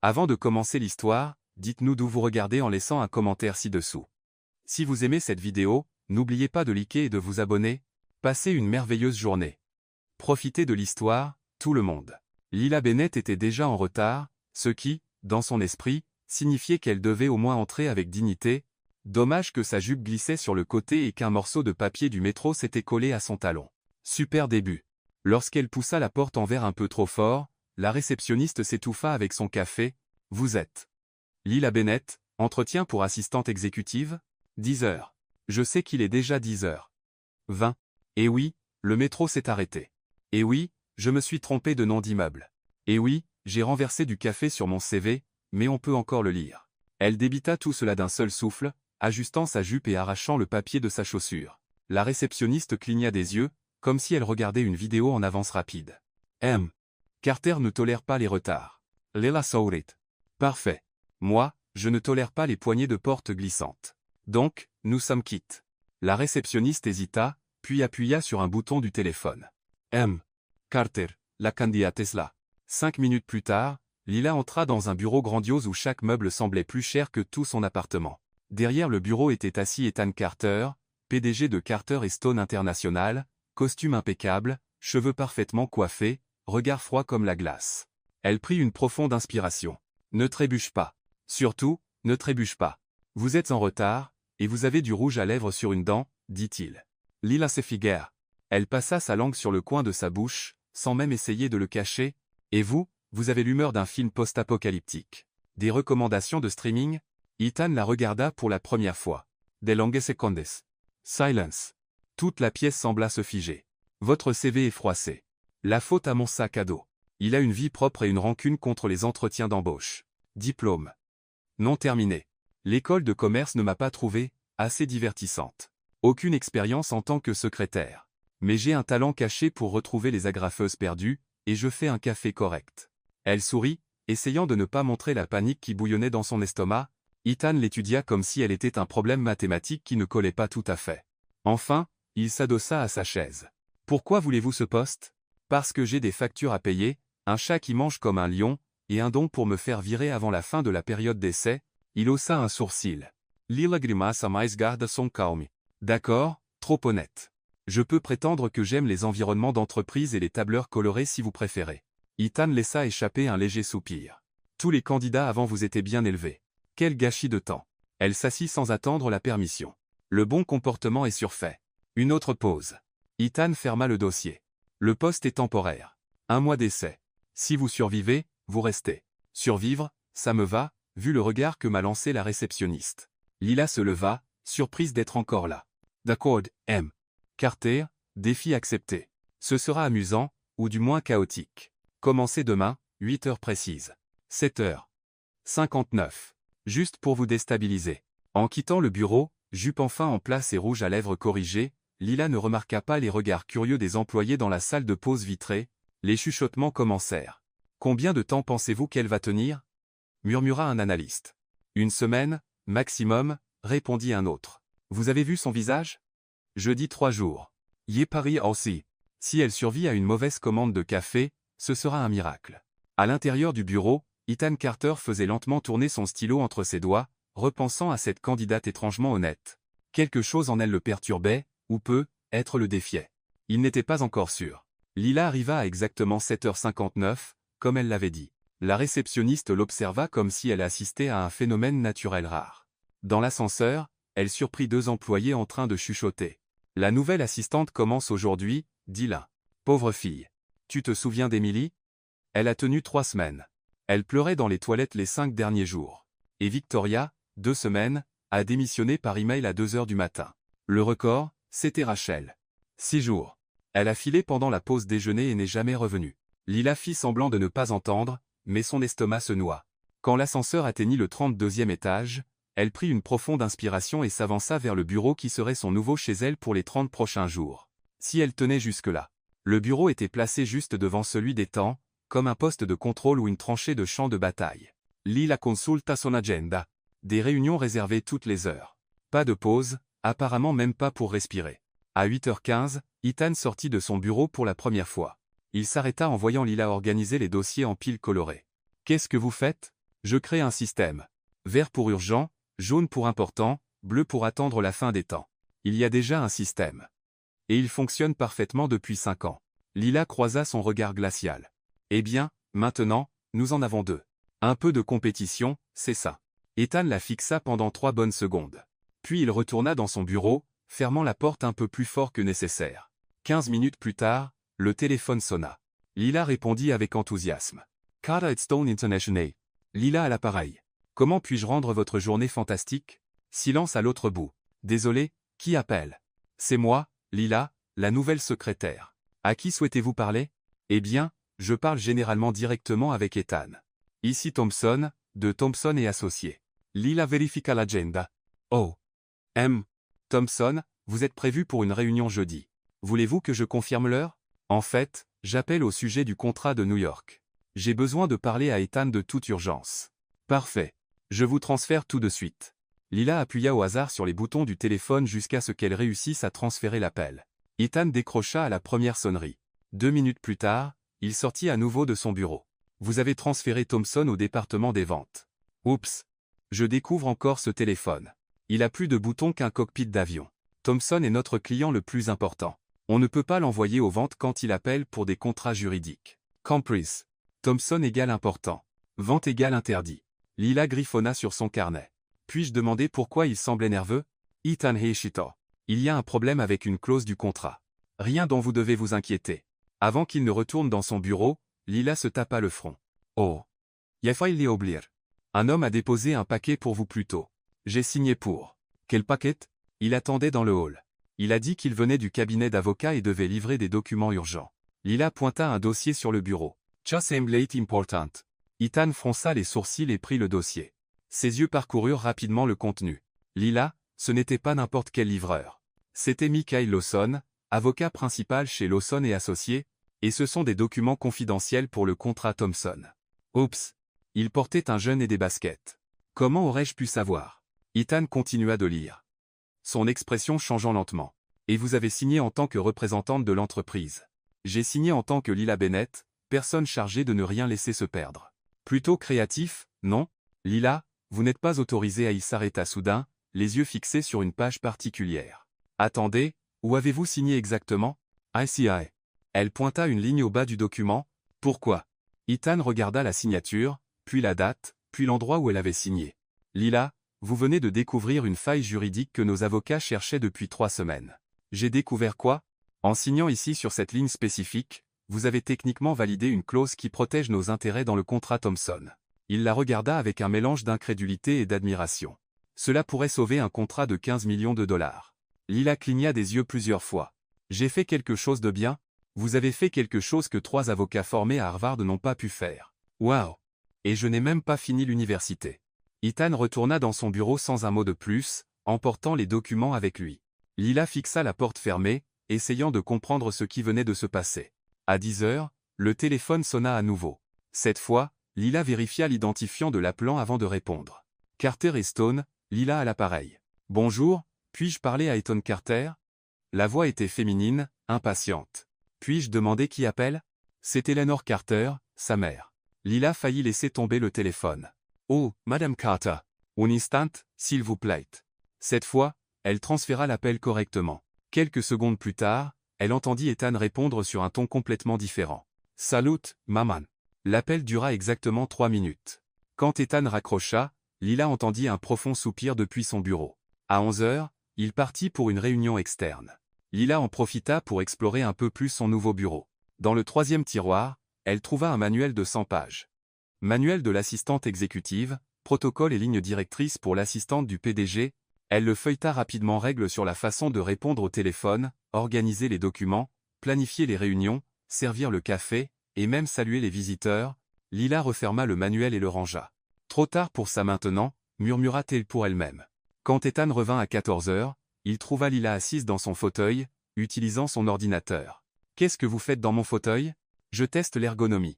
Avant de commencer l'histoire, dites-nous d'où vous regardez en laissant un commentaire ci-dessous. Si vous aimez cette vidéo, n'oubliez pas de liker et de vous abonner. Passez une merveilleuse journée. Profitez de l'histoire, tout le monde. Lila Bennett était déjà en retard, ce qui, dans son esprit, signifiait qu'elle devait au moins entrer avec dignité. Dommage que sa jupe glissait sur le côté et qu'un morceau de papier du métro s'était collé à son talon. Super début. Lorsqu'elle poussa la porte en verre un peu trop fort, la réceptionniste s'étouffa avec son café. Vous êtes Lila Bennett, entretien pour assistante exécutive? 10 heures. Je sais qu'il est déjà 10h20. Et oui, le métro s'est arrêté. Et oui, je me suis trompé de nom d'immeuble. Et oui, j'ai renversé du café sur mon CV, mais on peut encore le lire. Elle débita tout cela d'un seul souffle, ajustant sa jupe et arrachant le papier de sa chaussure. La réceptionniste cligna des yeux, comme si elle regardait une vidéo en avance rapide. Carter ne tolère pas les retards. Leila Sourit. Parfait. Moi, je ne tolère pas les poignées de porte glissantes. Donc, nous sommes quittes. La réceptionniste hésita, puis appuya sur un bouton du téléphone. Carter, la candidate est là. 5 minutes plus tard, Lila entra dans un bureau grandiose où chaque meuble semblait plus cher que tout son appartement. Derrière le bureau était assis Ethan Carter, PDG de Carter & Stone International, costume impeccable, cheveux parfaitement coiffés, regard froid comme la glace. Elle prit une profonde inspiration. Ne trébuche pas. Surtout, ne trébuche pas. Vous êtes en retard, et vous avez du rouge à lèvres sur une dent, dit-il. Lila s'effiga. Elle passa sa langue sur le coin de sa bouche, sans même essayer de le cacher. Et vous avez l'humeur d'un film post-apocalyptique. Des recommandations de streaming? Ethan la regarda pour la première fois. Des longues secondes. Silence. Toute la pièce sembla se figer. Votre CV est froissé. La faute à mon sac à dos. Il a une vie propre et une rancune contre les entretiens d'embauche. Diplôme. Non terminé. L'école de commerce ne m'a pas trouvé assez divertissante. Aucune expérience en tant que secrétaire. Mais j'ai un talent caché pour retrouver les agrafeuses perdues, et je fais un café correct. Elle sourit, essayant de ne pas montrer la panique qui bouillonnait dans son estomac. Ethan l'étudia comme si elle était un problème mathématique qui ne collait pas tout à fait. Enfin, il s'adossa à sa chaise. Pourquoi voulez-vous ce poste? Parce que j'ai des factures à payer, un chat qui mange comme un lion, et un don pour me faire virer avant la fin de la période d'essai. Il haussa un sourcil. Lila grimaça mais garda son calme. D'accord, trop honnête. Je peux prétendre que j'aime les environnements d'entreprise et les tableurs colorés si vous préférez. Ethan laissa échapper un léger soupir. Tous les candidats avant vous étaient bien élevés. Quel gâchis de temps. Elle s'assit sans attendre la permission. Le bon comportement est surfait. Une autre pause. Ethan ferma le dossier. Le poste est temporaire. 1 mois d'essai. Si vous survivez, vous restez. Survivre, ça me va, vu le regard que m'a lancé la réceptionniste. Lila se leva, surprise d'être encore là. D'accord, Carter, défi accepté. Ce sera amusant, ou du moins chaotique. Commencez demain, 8 heures précises. 7h59. Juste pour vous déstabiliser. En quittant le bureau, jupe enfin en place et rouge à lèvres corrigées, Lila ne remarqua pas les regards curieux des employés dans la salle de pause vitrée. Les chuchotements commencèrent. Combien de temps pensez-vous qu'elle va tenir? Murmura un analyste. 1 semaine, maximum, répondit un autre. Vous avez vu son visage? Je dis 3 jours. Y est Paris aussi. Si elle survit à une mauvaise commande de café, ce sera un miracle. À l'intérieur du bureau, Ethan Carter faisait lentement tourner son stylo entre ses doigts, repensant à cette candidate étrangement honnête. Quelque chose en elle le perturbait, ou peut-être le défiait. Il n'était pas encore sûr. Lila arriva à exactement 7h59, comme elle l'avait dit. La réceptionniste l'observa comme si elle assistait à un phénomène naturel rare. Dans l'ascenseur, elle surprit 2 employés en train de chuchoter. La nouvelle assistante commence aujourd'hui, dit l'un. Pauvre fille. Tu te souviens d'Emily? Elle a tenu 3 semaines. Elle pleurait dans les toilettes les 5 derniers jours. Et Victoria, 2 semaines, a démissionné par email à 2 heures du matin. Le record, c'était Rachel. 6 jours. Elle a filé pendant la pause déjeuner et n'est jamais revenue. Lila fit semblant de ne pas entendre, mais son estomac se noua. Quand l'ascenseur atteignit le 32e étage, elle prit une profonde inspiration et s'avança vers le bureau qui serait son nouveau chez elle pour les 30 prochains jours. Si elle tenait jusque-là. Le bureau était placé juste devant celui des temps, comme un poste de contrôle ou une tranchée de champ de bataille. Lila consulta son agenda. Des réunions réservées toutes les heures. Pas de pause, apparemment même pas pour respirer. À 8h15, Ethan sortit de son bureau pour la première fois. Il s'arrêta en voyant Lila organiser les dossiers en piles colorées. « Qu'est-ce que vous faites » Je crée un système. Vert pour urgent, jaune pour important, bleu pour attendre la fin des temps. Il y a déjà un système. Et il fonctionne parfaitement depuis 5 ans. Lila croisa son regard glacial. Eh bien, maintenant, nous en avons 2. Un peu de compétition, c'est ça. Ethan la fixa pendant 3 bonnes secondes. Puis il retourna dans son bureau, fermant la porte un peu plus fort que nécessaire. 15 minutes plus tard, le téléphone sonna. Lila répondit avec enthousiasme. Carter Stone International. Lila à l'appareil. Comment puis-je rendre votre journée fantastique? Silence à l'autre bout. Désolé, qui appelle? C'est moi, Lila, la nouvelle secrétaire. À qui souhaitez-vous parler? Eh bien, je parle généralement directement avec Ethan. Ici Thompson, de Thompson et Associés. Lila vérifica l'agenda. Oh. Thompson, vous êtes prévu pour une réunion jeudi. Voulez-vous que je confirme l'heure? En fait, j'appelle au sujet du contrat de New York. J'ai besoin de parler à Ethan de toute urgence. Parfait. Je vous transfère tout de suite. Lila appuya au hasard sur les boutons du téléphone jusqu'à ce qu'elle réussisse à transférer l'appel. Ethan décrocha à la première sonnerie. 2 minutes plus tard, il sortit à nouveau de son bureau. Vous avez transféré Thompson au département des ventes. Oups. Je découvre encore ce téléphone. Il a plus de boutons qu'un cockpit d'avion. Thompson est notre client le plus important. On ne peut pas l'envoyer aux ventes quand il appelle pour des contrats juridiques. Comprise. Thompson égale important. Vente égale interdit. Lila griffonna sur son carnet. Puis-je demander pourquoi il semblait nerveux? Ethan Heishito. Il y a un problème avec une clause du contrat. Rien dont vous devez vous inquiéter. Avant qu'il ne retourne dans son bureau, Lila se tapa le front. Oh. Il failli oublier. Un homme a déposé un paquet pour vous plus tôt. J'ai signé pour. Quel paquet? Il attendait dans le hall. Il a dit qu'il venait du cabinet d'avocat et devait livrer des documents urgents. Lila pointa un dossier sur le bureau. Just late important. Ethan fronça les sourcils et prit le dossier. Ses yeux parcoururent rapidement le contenu. Lila, ce n'était pas n'importe quel livreur. C'était Michael Lawson, avocat principal chez Lawson et Associés, et ce sont des documents confidentiels pour le contrat Thompson. Oups. Il portait un jeune et des baskets. Comment aurais-je pu savoir? Ethan continua de lire. Son expression changeant lentement. Et vous avez signé en tant que représentante de l'entreprise. J'ai signé en tant que Lila Bennett, personne chargée de ne rien laisser se perdre. Plutôt créatif, non? Lila, vous n'êtes pas autorisée à y s'arrêter soudain, les yeux fixés sur une page particulière. Attendez, où avez-vous signé exactement? ICI. Elle pointa une ligne au bas du document. Pourquoi? Ethan regarda la signature, puis la date, puis l'endroit où elle avait signé. Lila, vous venez de découvrir une faille juridique que nos avocats cherchaient depuis 3 semaines. J'ai découvert quoi? En signant ici sur cette ligne spécifique, vous avez techniquement validé une clause qui protège nos intérêts dans le contrat Thompson. Il la regarda avec un mélange d'incrédulité et d'admiration. Cela pourrait sauver un contrat de 15 millions de dollars. Lila cligna des yeux plusieurs fois. J'ai fait quelque chose de bien? Vous avez fait quelque chose que 3 avocats formés à Harvard n'ont pas pu faire. Waouh! Et je n'ai même pas fini l'université. Ethan retourna dans son bureau sans un mot de plus, emportant les documents avec lui. Lila fixa la porte fermée, essayant de comprendre ce qui venait de se passer. À 10 heures, le téléphone sonna à nouveau. Cette fois, Lila vérifia l'identifiant de l'appelant avant de répondre. Carter et Stone, Lila à l'appareil. Bonjour, puis-je parler à Ethan Carter? La voix était féminine, impatiente. Puis-je demander qui appelle? C'était Eleanor Carter, sa mère. Lila faillit laisser tomber le téléphone. Oh, Madame Carter. Un instant, s'il vous plaît. Cette fois, elle transféra l'appel correctement. Quelques secondes plus tard, elle entendit Ethan répondre sur un ton complètement différent. Salut, maman. L'appel dura exactement 3 minutes. Quand Ethan raccrocha, Lila entendit un profond soupir depuis son bureau. À 11 heures, il partit pour une réunion externe. Lila en profita pour explorer un peu plus son nouveau bureau. Dans le 3e tiroir, elle trouva un manuel de 100 pages. Manuel de l'assistante exécutive, protocole et ligne directrice pour l'assistante du PDG, elle le feuilleta rapidement. Règles sur la façon de répondre au téléphone, organiser les documents, planifier les réunions, servir le café, et même saluer les visiteurs. Lila referma le manuel et le rangea. Trop tard pour ça maintenant, murmura-t-elle pour elle-même. Quand Ethan revint à 14 heures, il trouva Lila assise dans son fauteuil, utilisant son ordinateur. « Qu'est-ce que vous faites dans mon fauteuil? Je teste l'ergonomie.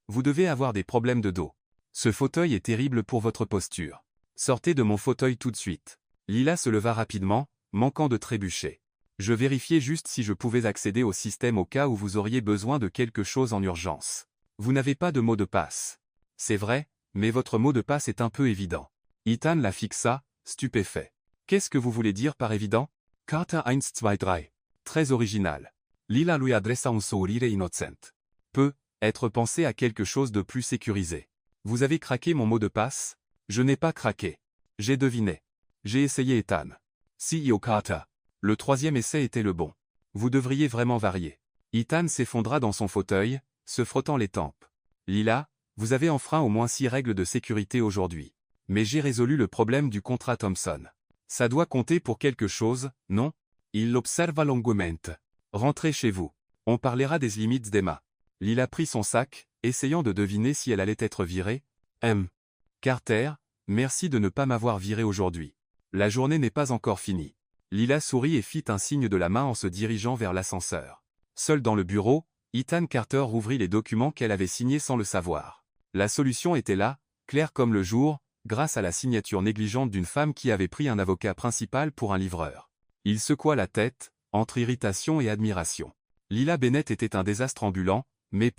Vous devez avoir des problèmes de dos. Ce fauteuil est terrible pour votre posture. Sortez de mon fauteuil tout de suite. » Lila se leva rapidement, manquant de trébucher. « Je vérifiais juste si je pouvais accéder au système au cas où vous auriez besoin de quelque chose en urgence. Vous n'avez pas de mot de passe. C'est vrai, mais votre mot de passe est un peu évident. Ethan la fixa, stupéfait. Qu'est-ce que vous voulez dire par évident? Karte 1, 2, 3. Très original. Lila lui adressa un sourire innocent. Peut être pensé à quelque chose de plus sécurisé. Vous avez craqué mon mot de passe? Je n'ai pas craqué. J'ai deviné. J'ai essayé Ethan. CEO Carter. Le troisième essai était le bon. Vous devriez vraiment varier. Ethan s'effondra dans son fauteuil, se frottant les tempes. Lila, vous avez enfreint au moins 6 règles de sécurité aujourd'hui. Mais j'ai résolu le problème du contrat Thompson. Ça doit compter pour quelque chose, non? Il l'observa longuement. Rentrez chez vous. On parlera des limites d'Emma. Lila prit son sac, essayant de deviner si elle allait être virée. Carter, merci de ne pas m'avoir viré aujourd'hui. La journée n'est pas encore finie. Lila sourit et fit un signe de la main en se dirigeant vers l'ascenseur. Seul dans le bureau, Ethan Carter rouvrit les documents qu'elle avait signés sans le savoir. La solution était là, claire comme le jour, grâce à la signature négligente d'une femme qui avait pris un avocat principal pour un livreur. Il secoua la tête, entre irritation et admiration. Lila Bennett était un désastre ambulant, mais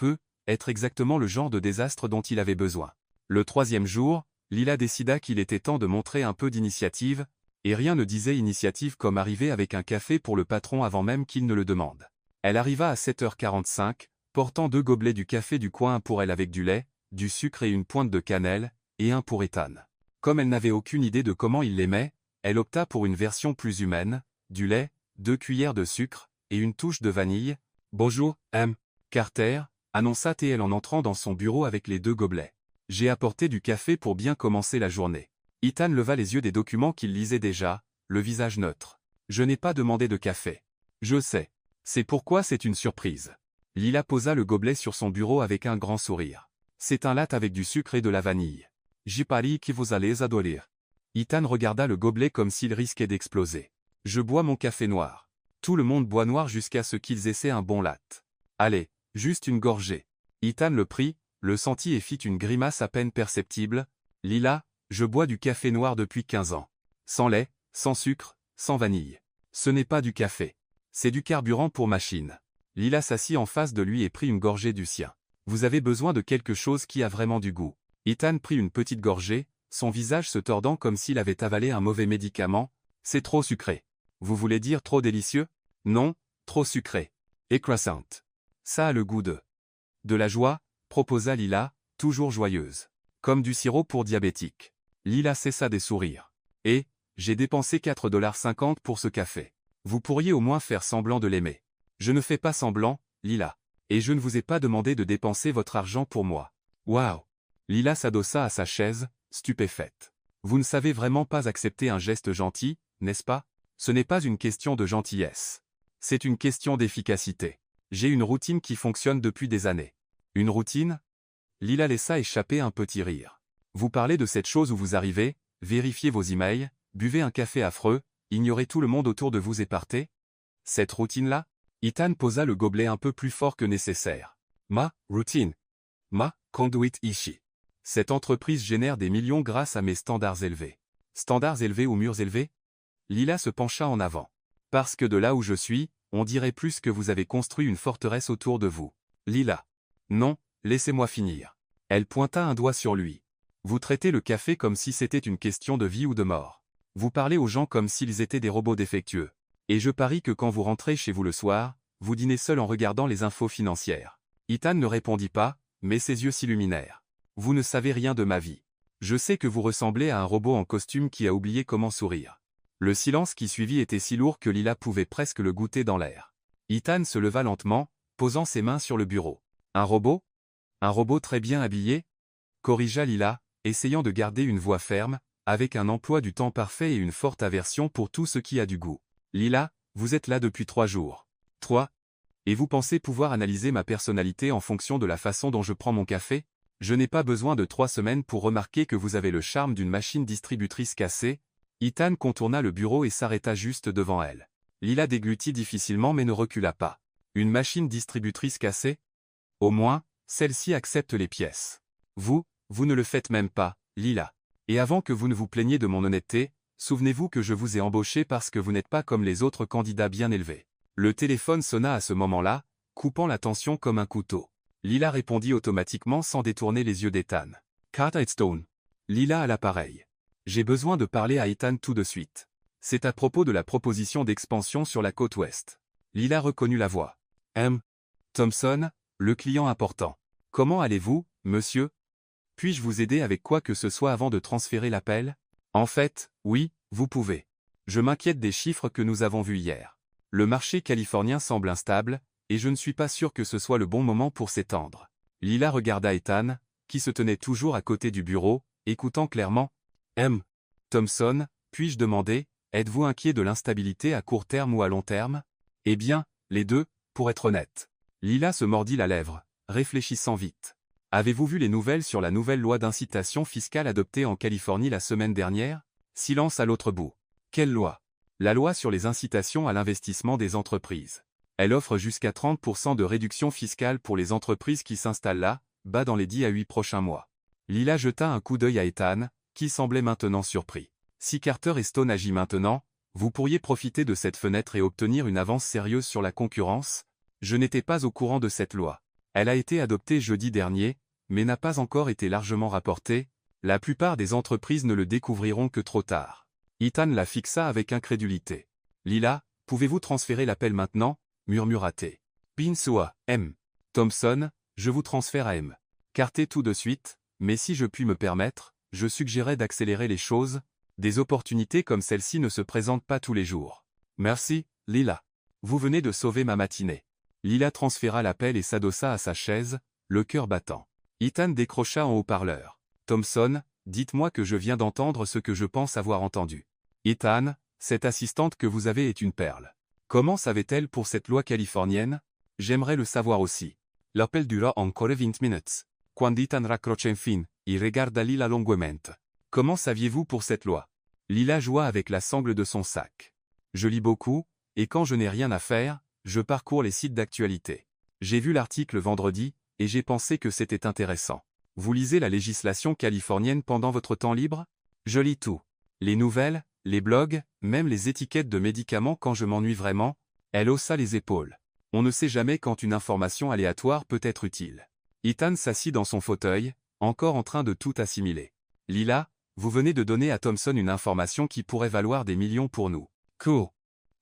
être exactement le genre de désastre dont il avait besoin. Le troisième jour, Lila décida qu'il était temps de montrer un peu d'initiative, et rien ne disait initiative comme arriver avec un café pour le patron avant même qu'il ne le demande. Elle arriva à 7h45, portant 2 gobelets du café du coin, un pour elle avec du lait, du sucre et une pointe de cannelle, et un pour Ethan. Comme elle n'avait aucune idée de comment il l'aimait, elle opta pour une version plus humaine, du lait, 2 cuillères de sucre, et une touche de vanille. « Bonjour, Carter », annonça T.L. en entrant dans son bureau avec les 2 gobelets. « J'ai apporté du café pour bien commencer la journée. » Ethan leva les yeux des documents qu'il lisait déjà, le visage neutre. « Je n'ai pas demandé de café. »« Je sais. C'est pourquoi c'est une surprise. » Lila posa le gobelet sur son bureau avec un grand sourire. « C'est un latte avec du sucre et de la vanille. J'y parie que vous allez adorer. » Ethan regarda le gobelet comme s'il risquait d'exploser. « Je bois mon café noir. Tout le monde boit noir jusqu'à ce qu'ils essaient un bon latte. Allez, juste une gorgée. » Ethan le prit, le sentit et fit une grimace à peine perceptible. « Lila, je bois du café noir depuis 15 ans. Sans lait, sans sucre, sans vanille. Ce n'est pas du café. C'est du carburant pour machine. » Lila s'assit en face de lui et prit une gorgée du sien. « Vous avez besoin de quelque chose qui a vraiment du goût. » Ethan prit une petite gorgée, son visage se tordant comme s'il avait avalé un mauvais médicament. « C'est trop sucré. » Vous voulez dire trop délicieux? Non, trop sucré. Et croissant. Ça a le goût de la joie, proposa Lila, toujours joyeuse. Comme du sirop pour diabétique. Lila cessa des sourires. Et, j'ai dépensé 4,50 $ pour ce café. Vous pourriez au moins faire semblant de l'aimer. Je ne fais pas semblant, Lila. Et je ne vous ai pas demandé de dépenser votre argent pour moi. Waouh! Lila s'adossa à sa chaise, stupéfaite. Vous ne savez vraiment pas accepter un geste gentil, n'est-ce pas? Ce n'est pas une question de gentillesse. C'est une question d'efficacité. J'ai une routine qui fonctionne depuis des années. Une routine? Lila laissa échapper un petit rire. Vous parlez de cette chose où vous arrivez, vérifiez vos emails, buvez un café affreux, ignorez tout le monde autour de vous et partez? Cette routine-là? Ethan posa le gobelet un peu plus fort que nécessaire. Ma routine. Ma conduite ici. Cette entreprise génère des millions grâce à mes standards élevés. Standards élevés ou murs élevés? Lila se pencha en avant. Parce que de là où je suis, on dirait plus que vous avez construit une forteresse autour de vous. Lila. Non, laissez-moi finir. Elle pointa un doigt sur lui. Vous traitez le café comme si c'était une question de vie ou de mort. Vous parlez aux gens comme s'ils étaient des robots défectueux. Et je parie que quand vous rentrez chez vous le soir, vous dînez seul en regardant les infos financières. Ethan ne répondit pas, mais ses yeux s'illuminèrent. Vous ne savez rien de ma vie. Je sais que vous ressemblez à un robot en costume qui a oublié comment sourire. Le silence qui suivit était si lourd que Lila pouvait presque le goûter dans l'air. Ethan se leva lentement, posant ses mains sur le bureau. Un robot? Un robot très bien habillé? Corrigea Lila, essayant de garder une voix ferme, avec un emploi du temps parfait et une forte aversion pour tout ce qui a du goût. Lila, vous êtes là depuis 3 jours. 3. Et vous pensez pouvoir analyser ma personnalité en fonction de la façon dont je prends mon café? Je n'ai pas besoin de 3 semaines pour remarquer que vous avez le charme d'une machine distributrice cassée. Ethan contourna le bureau et s'arrêta juste devant elle. Lila déglutit difficilement mais ne recula pas. Une machine distributrice cassée? Au moins, celle-ci accepte les pièces. Vous ne le faites même pas, Lila. Et avant que vous ne vous plaigniez de mon honnêteté, souvenez-vous que je vous ai embauché parce que vous n'êtes pas comme les autres candidats bien élevés. Le téléphone sonna à ce moment-là, coupant la tension comme un couteau. Lila répondit automatiquement sans détourner les yeux d'Ethan. Carter Stone. Lila à l'appareil. J'ai besoin de parler à Ethan tout de suite. C'est à propos de la proposition d'expansion sur la côte ouest. Lila reconnut la voix. Thompson, le client important. Comment allez-vous, monsieur? Puis-je vous aider avec quoi que ce soit avant de transférer l'appel? En fait, oui, vous pouvez. Je m'inquiète des chiffres que nous avons vus hier. Le marché californien semble instable, et je ne suis pas sûr que ce soit le bon moment pour s'étendre. Lila regarda Ethan, qui se tenait toujours à côté du bureau, écoutant clairement. Thompson, puis-je demander, êtes-vous inquiet de l'instabilité à court terme ou à long terme? Eh bien, les deux, pour être honnête. Lila se mordit la lèvre, réfléchissant vite. Avez-vous vu les nouvelles sur la nouvelle loi d'incitation fiscale adoptée en Californie la semaine dernière? Silence à l'autre bout. Quelle loi? La loi sur les incitations à l'investissement des entreprises. Elle offre jusqu'à 30% de réduction fiscale pour les entreprises qui s'installent là, bas dans les 10 à 8 prochains mois. Lila jeta un coup d'œil à Ethan, qui semblait maintenant surpris. Si Carter et Stone agit maintenant, vous pourriez profiter de cette fenêtre et obtenir une avance sérieuse sur la concurrence. Je n'étais pas au courant de cette loi. Elle a été adoptée jeudi dernier, mais n'a pas encore été largement rapportée. La plupart des entreprises ne le découvriront que trop tard. Ethan la fixa avec incrédulité. Lila, pouvez-vous transférer l'appel maintenant? Murmura-t-elle. Pinsua, Thompson, je vous transfère à Carter tout de suite, mais si je puis me permettre, je suggérais d'accélérer les choses. Des opportunités comme celle-ci ne se présentent pas tous les jours. Merci, Lila. Vous venez de sauver ma matinée. Lila transféra l'appel et s'adossa à sa chaise, le cœur battant. Ethan décrocha en haut-parleur. Thompson, dites-moi que je viens d'entendre ce que je pense avoir entendu. Ethan, cette assistante que vous avez est une perle. Comment savait-elle pour cette loi californienne? J'aimerais le savoir aussi. L'appel dura encore 20 minutes. Quand Ethan raccrocha enfin, il regarda Lila longuement. Comment saviez-vous pour cette loi? Lila joua avec la sangle de son sac. Je lis beaucoup, et quand je n'ai rien à faire, je parcours les sites d'actualité. J'ai vu l'article vendredi, et j'ai pensé que c'était intéressant. Vous lisez la législation californienne pendant votre temps libre? Je lis tout. Les nouvelles, les blogs, même les étiquettes de médicaments quand je m'ennuie vraiment. Elle haussa les épaules. On ne sait jamais quand une information aléatoire peut être utile. Ethan s'assit dans son fauteuil, encore en train de tout assimiler. Lila, vous venez de donner à Thompson une information qui pourrait valoir des millions pour nous. Cool.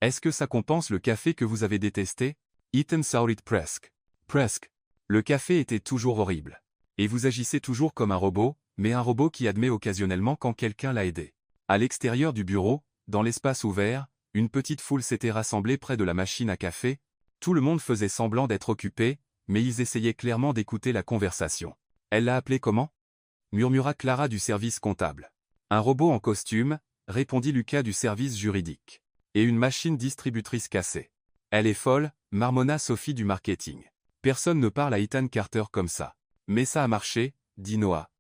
Est-ce que ça compense le café que vous avez détesté? Ethan sourit presque. Presque. Le café était toujours horrible. Et vous agissez toujours comme un robot, mais un robot qui admet occasionnellement quand quelqu'un l'a aidé. À l'extérieur du bureau, dans l'espace ouvert, une petite foule s'était rassemblée près de la machine à café. Tout le monde faisait semblant d'être occupé, mais ils essayaient clairement d'écouter la conversation. Elle l'a appelé comment? Murmura Clara du service comptable. Un robot en costume, répondit Lucas du service juridique. Et une machine distributrice cassée. Elle est folle, marmonna Sophie du marketing. Personne ne parle à Ethan Carter comme ça. Mais ça a marché, dit Noah.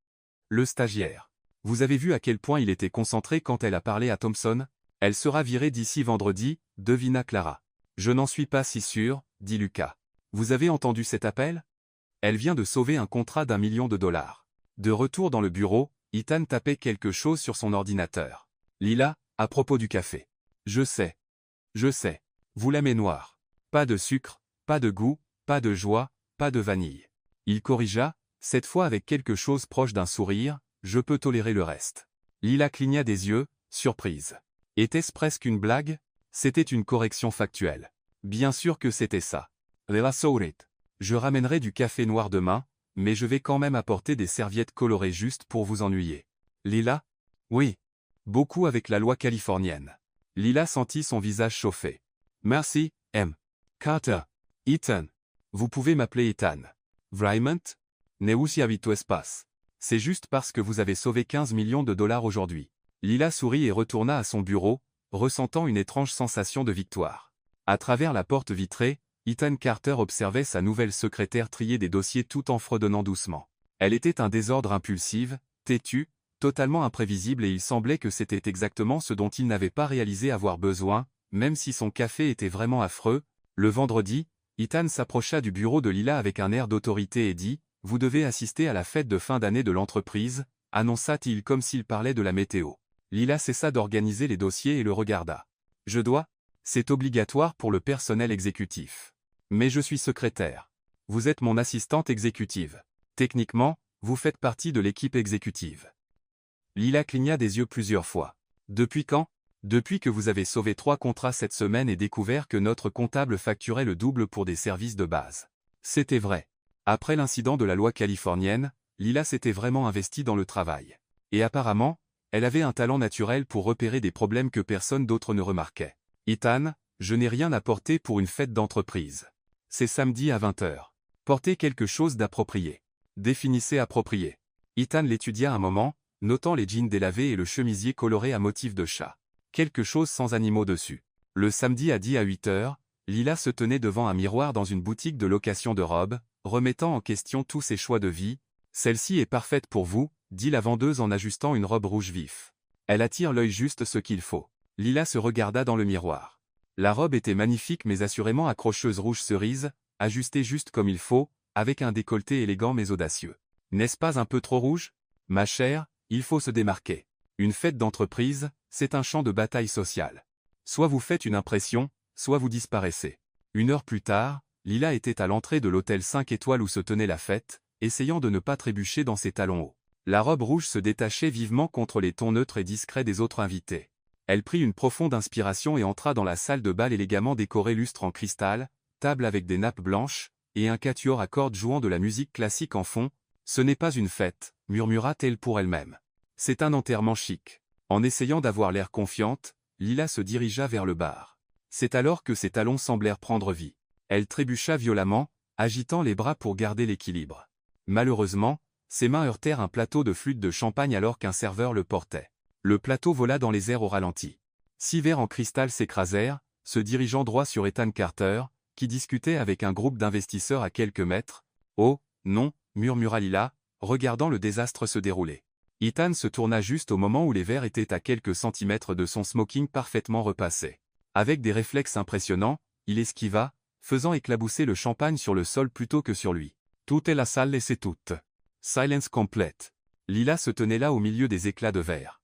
Le stagiaire. Vous avez vu à quel point il était concentré quand elle a parlé à Thompson? Elle sera virée d'ici vendredi, devina Clara. Je n'en suis pas si sûr, dit Lucas. Vous avez entendu cet appel? Elle vient de sauver un contrat d'1 million de dollars. De retour dans le bureau, Ethan tapait quelque chose sur son ordinateur. Lila, à propos du café. Je sais. Je sais. Vous l'aimez noir. Pas de sucre, pas de goût, pas de joie, pas de vanille. Il corrigea, cette fois avec quelque chose proche d'un sourire, je peux tolérer le reste. Lila cligna des yeux, surprise. Était-ce presque une blague? C'était une correction factuelle. Bien sûr que c'était ça. Lila sourit. Je ramènerai du café noir demain, mais je vais quand même apporter des serviettes colorées juste pour vous ennuyer. Lila? Oui. Beaucoup avec la loi californienne. Lila sentit son visage chauffer. Merci, Carter. Ethan. Vous pouvez m'appeler Ethan. Vraiment? Neusiavito espace. C'est juste parce que vous avez sauvé 15 millions de dollars aujourd'hui. Lila sourit et retourna à son bureau, ressentant une étrange sensation de victoire. À travers la porte vitrée, Ethan Carter observait sa nouvelle secrétaire trier des dossiers tout en fredonnant doucement. Elle était un désordre impulsive, têtue, totalement imprévisible et il semblait que c'était exactement ce dont il n'avait pas réalisé avoir besoin, même si son café était vraiment affreux. Le vendredi, Ethan s'approcha du bureau de Lila avec un air d'autorité et dit « Vous devez assister à la fête de fin d'année de l'entreprise », annonça-t-il comme s'il parlait de la météo. Lila cessa d'organiser les dossiers et le regarda. « Je dois? C'est obligatoire pour le personnel exécutif. Mais je suis secrétaire. Vous êtes mon assistante exécutive. Techniquement, vous faites partie de l'équipe exécutive. Lila cligna des yeux plusieurs fois. Depuis quand? Depuis que vous avez sauvé 3 contrats cette semaine et découvert que notre comptable facturait le double pour des services de base. C'était vrai. Après l'incident de la loi californienne, Lila s'était vraiment investie dans le travail. Et apparemment, elle avait un talent naturel pour repérer des problèmes que personne d'autre ne remarquait. Ethan, je n'ai rien apporté pour une fête d'entreprise. C'est samedi à 20 h. Portez quelque chose d'approprié. Définissez approprié. Ethan l'étudia un moment, notant les jeans délavés et le chemisier coloré à motif de chat. Quelque chose sans animaux dessus. Le samedi à 8 h, Lila se tenait devant un miroir dans une boutique de location de robes, remettant en question tous ses choix de vie. Celle-ci est parfaite pour vous, dit la vendeuse en ajustant une robe rouge vif. Elle attire l'œil juste ce qu'il faut. Lila se regarda dans le miroir. La robe était magnifique mais assurément accrocheuse rouge cerise, ajustée juste comme il faut, avec un décolleté élégant mais audacieux. N'est-ce pas un peu trop rouge? Ma chère, il faut se démarquer. Une fête d'entreprise, c'est un champ de bataille sociale. Soit vous faites une impression, soit vous disparaissez. 1 heure plus tard, Lila était à l'entrée de l'hôtel 5 étoiles où se tenait la fête, essayant de ne pas trébucher dans ses talons hauts. La robe rouge se détachait vivement contre les tons neutres et discrets des autres invités. Elle prit une profonde inspiration et entra dans la salle de bal élégamment décorée lustre en cristal, table avec des nappes blanches, et un quatuor à cordes jouant de la musique classique en fond. Ce n'est pas une fête, murmura-t-elle pour elle-même. C'est un enterrement chic. En essayant d'avoir l'air confiante, Lila se dirigea vers le bar. C'est alors que ses talons semblèrent prendre vie. Elle trébucha violemment, agitant les bras pour garder l'équilibre. Malheureusement, ses mains heurtèrent un plateau de flûte de champagne alors qu'un serveur le portait. Le plateau vola dans les airs au ralenti. 6 verres en cristal s'écrasèrent, se dirigeant droit sur Ethan Carter, qui discutait avec un groupe d'investisseurs à quelques mètres. « Oh, non » murmura Lila, regardant le désastre se dérouler. Ethan se tourna juste au moment où les verres étaient à quelques centimètres de son smoking parfaitement repassé. Avec des réflexes impressionnants, il esquiva, faisant éclabousser le champagne sur le sol plutôt que sur lui. Toute la salle laissait toute. Silence complète. Lila se tenait là au milieu des éclats de verre.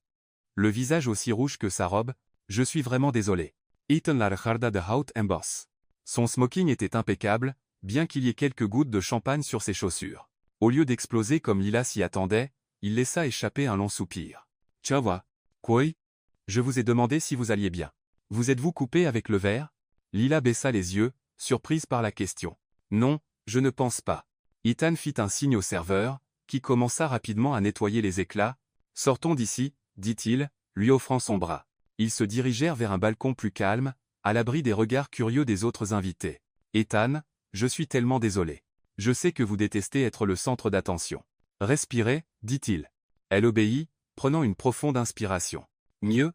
Le visage aussi rouge que sa robe. « Je suis vraiment désolé. » Ethan la regarda de haut en bas. Son smoking était impeccable, bien qu'il y ait quelques gouttes de champagne sur ses chaussures. Au lieu d'exploser comme Lila s'y attendait, il laissa échapper un long soupir. « Tiens va. Quoi? Je vous ai demandé si vous alliez bien. Vous êtes-vous coupé avec le verre? » Lila baissa les yeux, surprise par la question. « Non, je ne pense pas. » Ethan fit un signe au serveur, qui commença rapidement à nettoyer les éclats. « Sortons d'ici, » dit-il, lui offrant son bras. Ils se dirigèrent vers un balcon plus calme, à l'abri des regards curieux des autres invités. « Ethan, je suis tellement désolé. Je sais que vous détestez être le centre d'attention. » « Respirez, » dit-il. Elle obéit, prenant une profonde inspiration. « Mieux?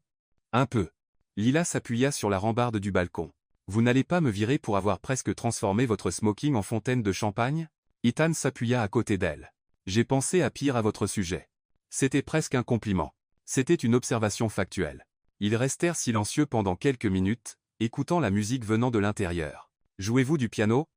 Un peu. » Lila s'appuya sur la rambarde du balcon. « Vous n'allez pas me virer pour avoir presque transformé votre smoking en fontaine de champagne? » Ethan s'appuya à côté d'elle. « J'ai pensé à pire à votre sujet. » C'était presque un compliment. C'était une observation factuelle. Ils restèrent silencieux pendant quelques minutes, écoutant la musique venant de l'intérieur. « Jouez-vous du piano? »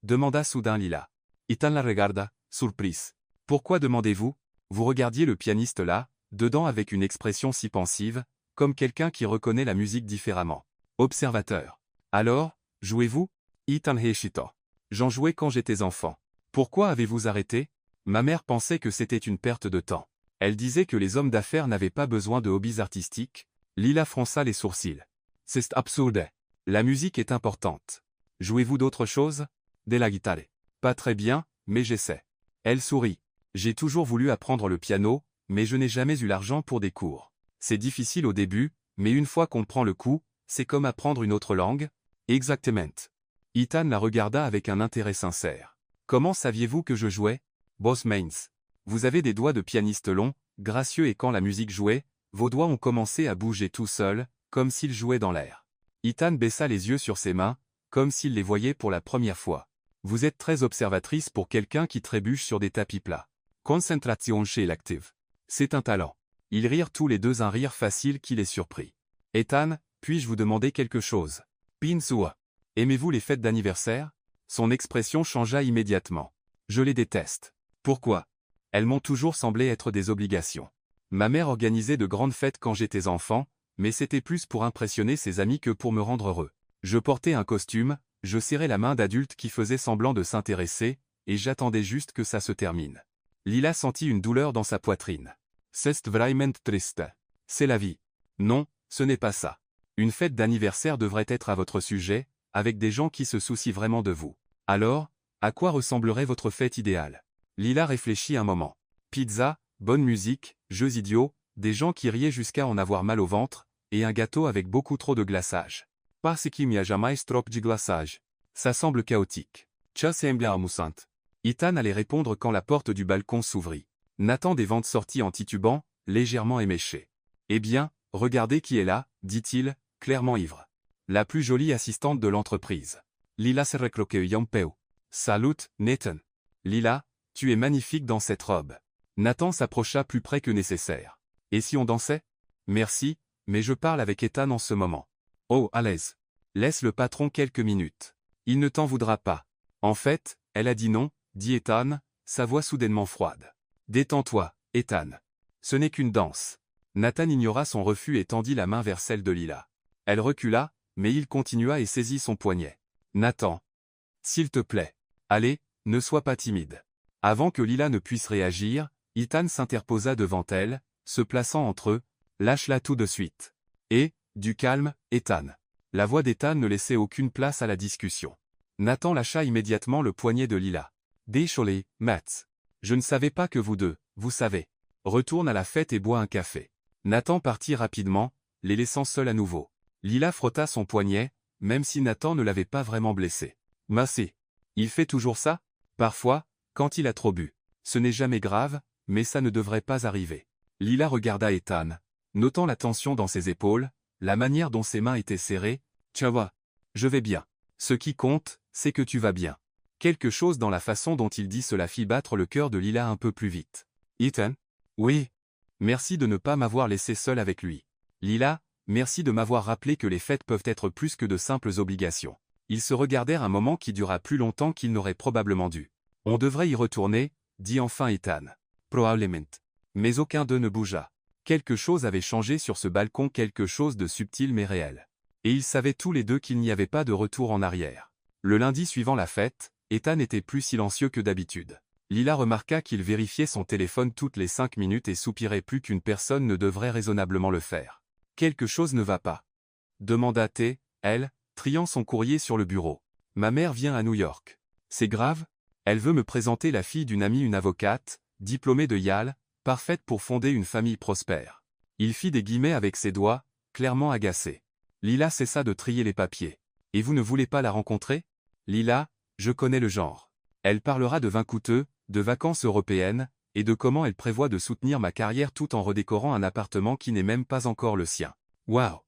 demanda soudain Lila. Ethan la regarda, surprise. « Pourquoi demandez-vous? Vous regardiez le pianiste là, dedans avec une expression si pensive, comme quelqu'un qui reconnaît la musique différemment. Observateur. Alors, jouez-vous? Ethan hésita. J'en jouais quand j'étais enfant. Pourquoi avez-vous arrêté? Ma mère pensait que c'était une perte de temps. Elle disait que les hommes d'affaires n'avaient pas besoin de hobbies artistiques. Lila fronça les sourcils. C'est absurde. La musique est importante. Jouez-vous d'autre chose? De la guitare. Pas très bien, mais j'essaie. Elle sourit. J'ai toujours voulu apprendre le piano, mais je n'ai jamais eu l'argent pour des cours. C'est difficile au début, mais une fois qu'on prend le coup, c'est comme apprendre une autre langue. Exactement. Ethan la regarda avec un intérêt sincère. Comment saviez-vous que je jouais? Boss Mains. Vous avez des doigts de pianiste longs, gracieux et quand la musique jouait, vos doigts ont commencé à bouger tout seuls, comme s'ils jouaient dans l'air. Ethan baissa les yeux sur ses mains, comme s'il les voyait pour la première fois. Vous êtes très observatrice pour quelqu'un qui trébuche sur des tapis plats. Concentration chez l'active. C'est un talent. Ils rirent tous les deux un rire facile qui les surprit. Ethan, puis-je vous demander quelque chose? Pinsua. Aimez-vous les fêtes d'anniversaire? Son expression changea immédiatement. Je les déteste. Pourquoi? Elles m'ont toujours semblé être des obligations. Ma mère organisait de grandes fêtes quand j'étais enfant, mais c'était plus pour impressionner ses amis que pour me rendre heureux. Je portais un costume, je serrais la main d'adultes qui faisaient semblant de s'intéresser, et j'attendais juste que ça se termine. Lila sentit une douleur dans sa poitrine. C'est vraiment triste. C'est la vie. Non, ce n'est pas ça. Une fête d'anniversaire devrait être à votre sujet, avec des gens qui se soucient vraiment de vous. Alors, à quoi ressemblerait votre fête idéale? Lila réfléchit un moment. Pizza, bonne musique, jeux idiots, des gens qui riaient jusqu'à en avoir mal au ventre, et un gâteau avec beaucoup trop de glaçage. Parce qu'il n'y a jamais trop de glaçage. Ça semble chaotique. Ça semble amusant. Ethan allait répondre quand la porte du balcon s'ouvrit. Nathan des ventes sortit en titubant, légèrement éméché. Eh bien, regardez qui est là, dit-il, clairement ivre. La plus jolie assistante de l'entreprise. Lila se recroqueillait un peu. Salut, Nathan. Lila, tu es magnifique dans cette robe. Nathan s'approcha plus près que nécessaire. Et si on dansait? Merci, mais je parle avec Ethan en ce moment. Oh, à l'aise. Laisse le patron quelques minutes. Il ne t'en voudra pas. En fait, elle a dit non, dit Ethan, sa voix soudainement froide. Détends-toi, Ethan. Ce n'est qu'une danse. Nathan ignora son refus et tendit la main vers celle de Lila. Elle recula, mais il continua et saisit son poignet. Nathan. S'il te plaît. Allez, ne sois pas timide. Avant que Lila ne puisse réagir, Ethan s'interposa devant elle, se plaçant entre eux. Lâche-la tout de suite. Et, du calme, Ethan. La voix d'Ethan ne laissait aucune place à la discussion. Nathan lâcha immédiatement le poignet de Lila. Désolé, Matt. Je ne savais pas que vous deux, vous savez. Retourne à la fête et bois un café. Nathan partit rapidement, les laissant seuls à nouveau. Lila frotta son poignet, même si Nathan ne l'avait pas vraiment blessé. Merci. Il fait toujours ça? Parfois, quand il a trop bu. Ce n'est jamais grave, mais ça ne devrait pas arriver. Lila regarda Ethan, notant la tension dans ses épaules, la manière dont ses mains étaient serrées. Tiens va. Je vais bien. Ce qui compte, c'est que tu vas bien. Quelque chose dans la façon dont il dit cela fit battre le cœur de Lila un peu plus vite. Ethan? Oui. Merci de ne pas m'avoir laissé seul avec lui. Lila, merci de m'avoir rappelé que les fêtes peuvent être plus que de simples obligations. Ils se regardèrent un moment qui dura plus longtemps qu'ils n'auraient probablement dû. On devrait y retourner, dit enfin Ethan. Probablement. Mais aucun d'eux ne bougea. Quelque chose avait changé sur ce balcon, quelque chose de subtil mais réel. Et ils savaient tous les deux qu'il n'y avait pas de retour en arrière. Le lundi suivant la fête, Ethan était plus silencieux que d'habitude. Lila remarqua qu'il vérifiait son téléphone toutes les 5 minutes et soupirait plus qu'une personne ne devrait raisonnablement le faire. Quelque chose ne va pas. Demanda T, elle, triant son courrier sur le bureau. Ma mère vient à New York. C'est grave? Elle veut me présenter la fille d'une amie, une avocate, diplômée de Yale, parfaite pour fonder une famille prospère. Il fit des guillemets avec ses doigts, clairement agacé. Lila cessa de trier les papiers. Et vous ne voulez pas la rencontrer? Lila, je connais le genre. Elle parlera de vin coûteux, de vacances européennes, et de comment elle prévoit de soutenir ma carrière tout en redécorant un appartement qui n'est même pas encore le sien. Waouh!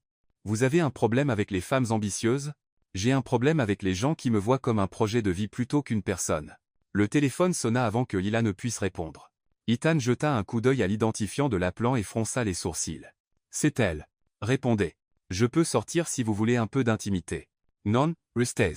Vous avez un problème avec les femmes ambitieuses? J'ai un problème avec les gens qui me voient comme un projet de vie plutôt qu'une personne. Le téléphone sonna avant que Lila ne puisse répondre. Ethan jeta un coup d'œil à l'identifiant de l'appelant et fronça les sourcils. C'est elle. Répondez. Je peux sortir si vous voulez un peu d'intimité. Non, restez.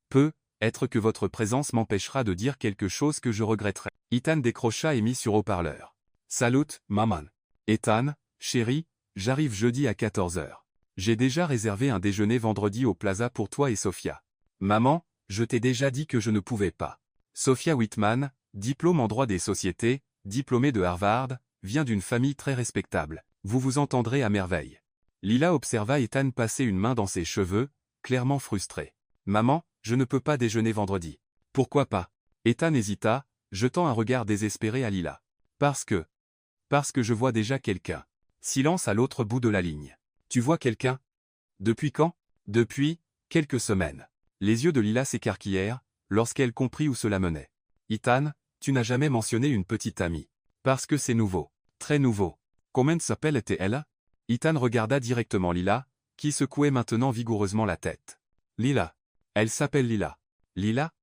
Peut être que votre présence m'empêchera de dire quelque chose que je regretterai. Ethan décrocha et mit sur haut-parleur. Salut, maman. Ethan, chérie, j'arrive jeudi à 14h. J'ai déjà réservé un déjeuner vendredi au Plaza pour toi et Sophia. Maman, je t'ai déjà dit que je ne pouvais pas. Sophia Whitman, diplôme en droit des sociétés, diplômée de Harvard, vient d'une famille très respectable. Vous vous entendrez à merveille. Lila observa Ethan passer une main dans ses cheveux, clairement frustré. Maman, je ne peux pas déjeuner vendredi. Pourquoi pas? Ethan hésita, jetant un regard désespéré à Lila. Parce que je vois déjà quelqu'un. Silence à l'autre bout de la ligne. Tu vois quelqu'un? Depuis quand? Depuis quelques semaines. Les yeux de Lila s'écarquillèrent, lorsqu'elle comprit où cela menait. Ethan, tu n'as jamais mentionné une petite amie. Parce que c'est nouveau. Très nouveau. Comment s'appelle-t-elle? Ethan regarda directement Lila, qui secouait maintenant vigoureusement la tête. Lila. Elle s'appelle Lila. Lila?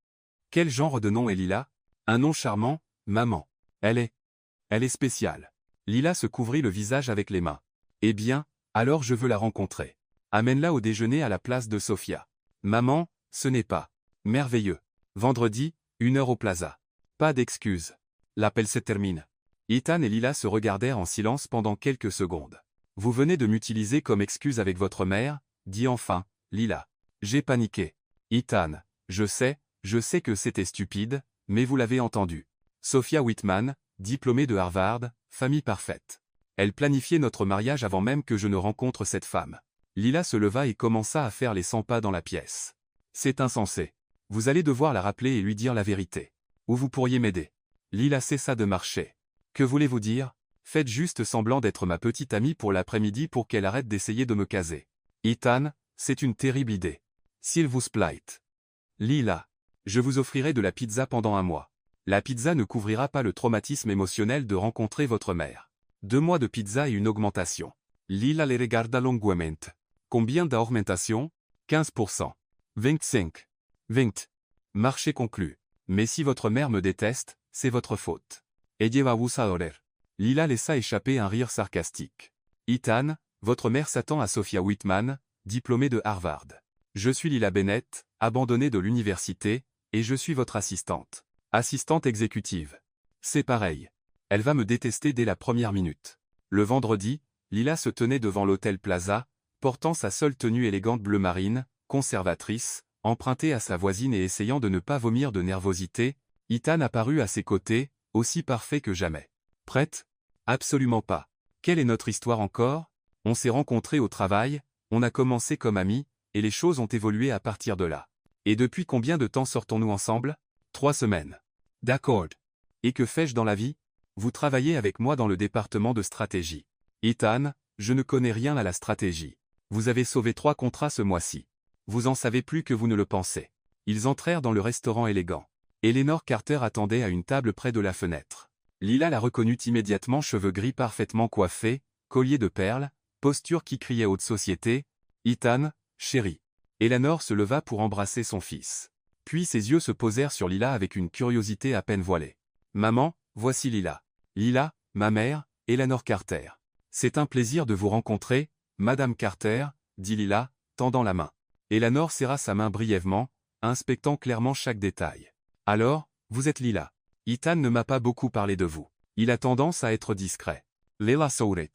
Quel genre de nom est Lila? Un nom charmant, maman. Elle est spéciale. Lila se couvrit le visage avec les mains. Eh bien, alors je veux la rencontrer. Amène-la au déjeuner à la place de Sophia. Maman, ce n'est pas merveilleux. Vendredi, 1h au Plaza. Pas d'excuses. L'appel se termine. Ethan et Lila se regardèrent en silence pendant quelques secondes. Vous venez de m'utiliser comme excuse avec votre mère, dit enfin Lila. J'ai paniqué. Ethan, je sais que c'était stupide, mais vous l'avez entendu. Sophia Whitman, diplômée de Harvard, famille parfaite. Elle planifiait notre mariage avant même que je ne rencontre cette femme. Lila se leva et commença à faire les 100 pas dans la pièce. C'est insensé. Vous allez devoir la rappeler et lui dire la vérité. Ou vous pourriez m'aider. Lila cessa de marcher. Que voulez-vous dire? Faites juste semblant d'être ma petite amie pour l'après-midi pour qu'elle arrête d'essayer de me caser. Ethan, c'est une terrible idée. S'il vous plaît. Lila. Je vous offrirai de la pizza pendant un mois. La pizza ne couvrira pas le traumatisme émotionnel de rencontrer votre mère. 2 mois de pizza et une augmentation. Lila les regarda longuement. Combien d'augmentation? 15%. 25. 20. Marché conclu. Mais si votre mère me déteste, c'est votre faute. Ella va vous adorer. Lila laissa échapper un rire sarcastique. Ethan, votre mère s'attend à Sophia Whitman, diplômée de Harvard. Je suis Lila Bennett, abandonnée de l'université, et je suis votre assistante. Assistante exécutive. C'est pareil. Elle va me détester dès la première minute. Le vendredi, Lila se tenait devant l'hôtel Plaza, portant sa seule tenue élégante bleu marine, conservatrice, empruntée à sa voisine et essayant de ne pas vomir de nervosité. Ethan apparut à ses côtés, aussi parfait que jamais. Prête? Absolument pas. Quelle est notre histoire encore? On s'est rencontrés au travail, on a commencé comme amis, et les choses ont évolué à partir de là. Et depuis combien de temps sortons-nous ensemble? 3 semaines. D'accord. Et que fais-je dans la vie? Vous travaillez avec moi dans le département de stratégie. Ethan, je ne connais rien à la stratégie. Vous avez sauvé 3 contrats ce mois-ci. Vous en savez plus que vous ne le pensez. Ils entrèrent dans le restaurant élégant. Eleanor Carter attendait à une table près de la fenêtre. Lila la reconnut immédiatement, cheveux gris parfaitement coiffés, collier de perles, posture qui criait haute société. Ethan, chéri. Eleanor se leva pour embrasser son fils. Puis ses yeux se posèrent sur Lila avec une curiosité à peine voilée. Maman, voici Lila. Lila, ma mère, Eleanor Carter. C'est un plaisir de vous rencontrer, Madame Carter, dit Lila, tendant la main. Eleanor serra sa main brièvement, inspectant clairement chaque détail. Alors, vous êtes Lila. Ethan ne m'a pas beaucoup parlé de vous. Il a tendance à être discret. Lila sourit.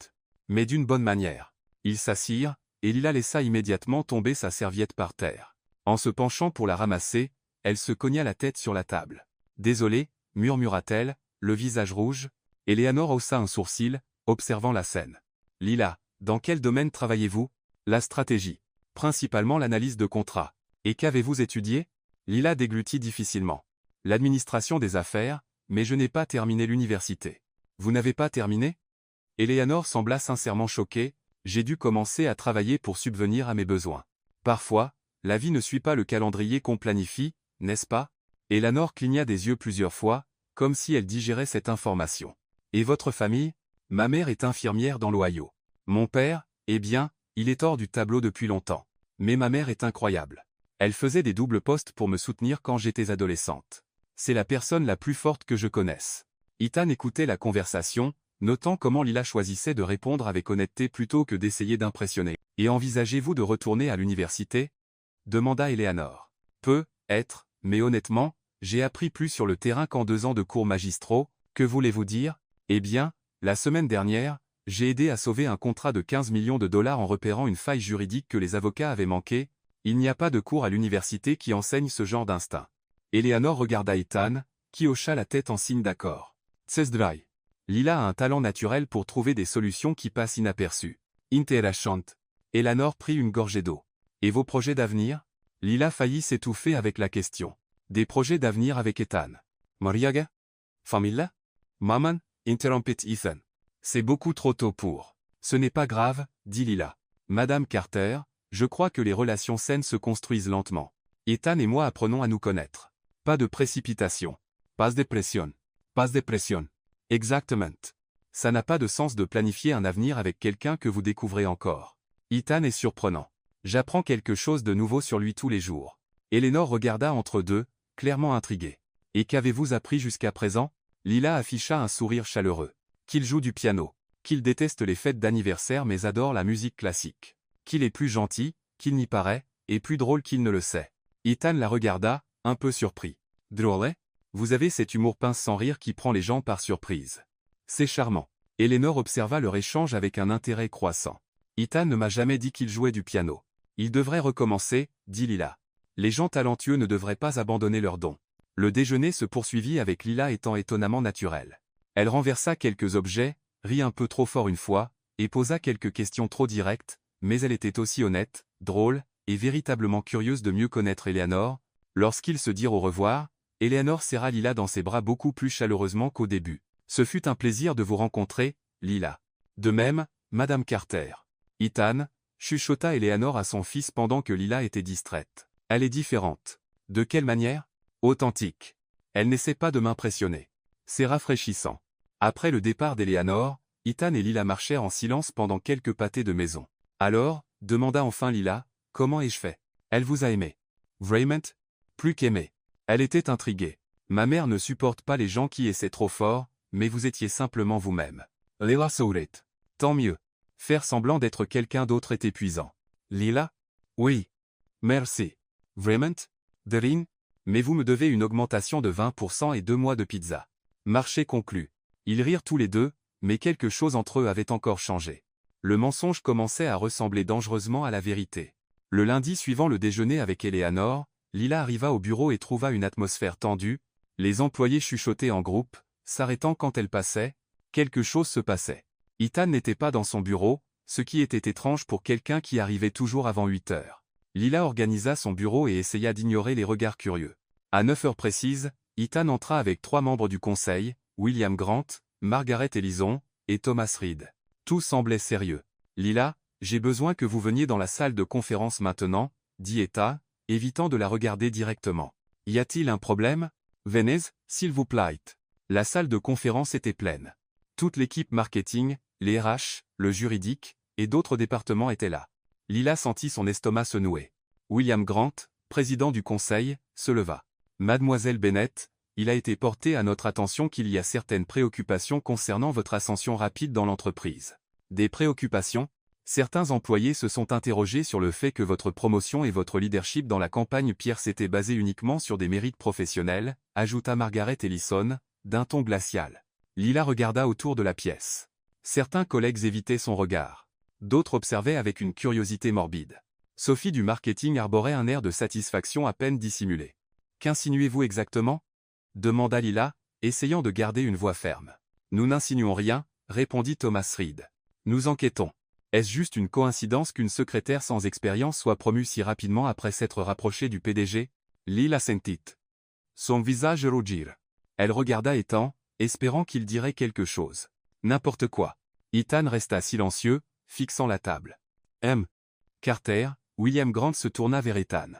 Mais d'une bonne manière. Ils s'assirent, et Lila laissa immédiatement tomber sa serviette par terre. En se penchant pour la ramasser, elle se cogna la tête sur la table. Désolée, murmura-t-elle, le visage rouge. Eleanor haussa un sourcil, observant la scène. Lila, dans quel domaine travaillez-vous? La stratégie. Principalement l'analyse de contrats. Et qu'avez-vous étudié? Lila déglutit difficilement. L'administration des affaires, mais je n'ai pas terminé l'université. Vous n'avez pas terminé? Eleanor sembla sincèrement choquée. J'ai dû commencer à travailler pour subvenir à mes besoins. Parfois, la vie ne suit pas le calendrier qu'on planifie, n'est-ce pas? Eleanor cligna des yeux plusieurs fois, comme si elle digérait cette information. Et votre famille? Ma mère est infirmière dans l'Ohio. Mon père, eh bien, il est hors du tableau depuis longtemps. Mais ma mère est incroyable. Elle faisait des doubles postes pour me soutenir quand j'étais adolescente. C'est la personne la plus forte que je connaisse. Ethan écoutait la conversation, notant comment Lila choisissait de répondre avec honnêteté plutôt que d'essayer d'impressionner. Et envisagez-vous de retourner à l'université? Demanda Eleanor. Peut-être, mais honnêtement, j'ai appris plus sur le terrain qu'en 2 ans de cours magistraux. Que voulez-vous dire? Eh bien, la semaine dernière, j'ai aidé à sauver un contrat de 15 millions de dollars en repérant une faille juridique que les avocats avaient manquée. Il n'y a pas de cours à l'université qui enseigne ce genre d'instinct. Eleanor regarda Ethan, qui hocha la tête en signe d'accord. Tsesdrai. Lila a un talent naturel pour trouver des solutions qui passent inaperçues. Interessant. Eleanor prit une gorgée d'eau. Et vos projets d'avenir? Lila faillit s'étouffer avec la question. Des projets d'avenir avec Ethan. Mariaga? Familla? Maman? Interrompit Ethan. C'est beaucoup trop tôt pour. Ce n'est pas grave, dit Lila. Madame Carter, je crois que les relations saines se construisent lentement. Ethan et moi apprenons à nous connaître. Pas de précipitation. Pas de pression. Pas de pression. Exactement. Ça n'a pas de sens de planifier un avenir avec quelqu'un que vous découvrez encore. Ethan est surprenant. J'apprends quelque chose de nouveau sur lui tous les jours. Eleanor regarda entre deux, clairement intriguée. Et qu'avez-vous appris jusqu'à présent? Lila afficha un sourire chaleureux. Qu'il joue du piano. Qu'il déteste les fêtes d'anniversaire mais adore la musique classique. Qu'il est plus gentil, qu'il n'y paraît, et plus drôle qu'il ne le sait. Ethan la regarda, un peu surpris. Drôle? Vous avez cet humour pince sans rire qui prend les gens par surprise. C'est charmant. Eleanor observa leur échange avec un intérêt croissant. Ethan ne m'a jamais dit qu'il jouait du piano. Il devrait recommencer, dit Lila. Les gens talentueux ne devraient pas abandonner leurs dons. Le déjeuner se poursuivit avec Lila étant étonnamment naturelle. Elle renversa quelques objets, rit un peu trop fort une fois, et posa quelques questions trop directes, mais elle était aussi honnête, drôle, et véritablement curieuse de mieux connaître Eleanor. Lorsqu'ils se dirent au revoir, Eleanor serra Lila dans ses bras beaucoup plus chaleureusement qu'au début. Ce fut un plaisir de vous rencontrer, Lila. De même, Madame Carter. Ethan, chuchota Eleanor à son fils pendant que Lila était distraite. Elle est différente. De quelle manière? Authentique. Elle n'essaie pas de m'impressionner. C'est rafraîchissant. Après le départ d'Eleanor, Ethan et Lila marchèrent en silence pendant quelques pâtés de maison. Alors, demanda enfin Lila, comment ai-je fait? Elle vous a aimé. Vraiment? Plus qu'aimé. Elle était intriguée. Ma mère ne supporte pas les gens qui essaient trop fort, mais vous étiez simplement vous-même. Lila sourit. Tant mieux. Faire semblant d'être quelqu'un d'autre est épuisant. Lila? Oui. Merci. Vraiment? Derin? Mais vous me devez une augmentation de 20% et 2 mois de pizza. Marché conclu. Ils rirent tous les deux, mais quelque chose entre eux avait encore changé. Le mensonge commençait à ressembler dangereusement à la vérité. Le lundi suivant le déjeuner avec Eleanor, Lila arriva au bureau et trouva une atmosphère tendue, les employés chuchotaient en groupe, s'arrêtant quand elle passait, quelque chose se passait. Ethan n'était pas dans son bureau, ce qui était étrange pour quelqu'un qui arrivait toujours avant 8 heures. Lila organisa son bureau et essaya d'ignorer les regards curieux. À 9 heures précises, Ethan entra avec 3 membres du conseil, William Grant, Margaret Ellison, et Thomas Reed. Tout semblait sérieux. Lila, j'ai besoin que vous veniez dans la salle de conférence maintenant, dit Ethan, évitant de la regarder directement. Y a-t-il un problème? Venez, s'il vous plaît. La salle de conférence était pleine. Toute l'équipe marketing, les RH, le juridique, et d'autres départements étaient là. Lila sentit son estomac se nouer. William Grant, président du conseil, se leva. Mademoiselle Bennett, il a été porté à notre attention qu'il y a certaines préoccupations concernant votre ascension rapide dans l'entreprise. Des préoccupations? Certains employés se sont interrogés sur le fait que votre promotion et votre leadership dans la campagne Pierce étaient basés uniquement sur des mérites professionnels, ajouta Margaret Ellison, d'un ton glacial. Lila regarda autour de la pièce. Certains collègues évitaient son regard. D'autres observaient avec une curiosité morbide. Sophie du marketing arborait un air de satisfaction à peine dissimulé. Qu'insinuez-vous exactement? Demanda Lila, essayant de garder une voix ferme. Nous n'insinuons rien, répondit Thomas Reed. Nous enquêtons. Est-ce juste une coïncidence qu'une secrétaire sans expérience soit promue si rapidement après s'être rapprochée du PDG? Lila sentit. Son visage rougir. Elle regarda Ethan, espérant qu'il dirait quelque chose. N'importe quoi. Ethan resta silencieux, fixant la table. Carter, William Grant se tourna vers Ethan.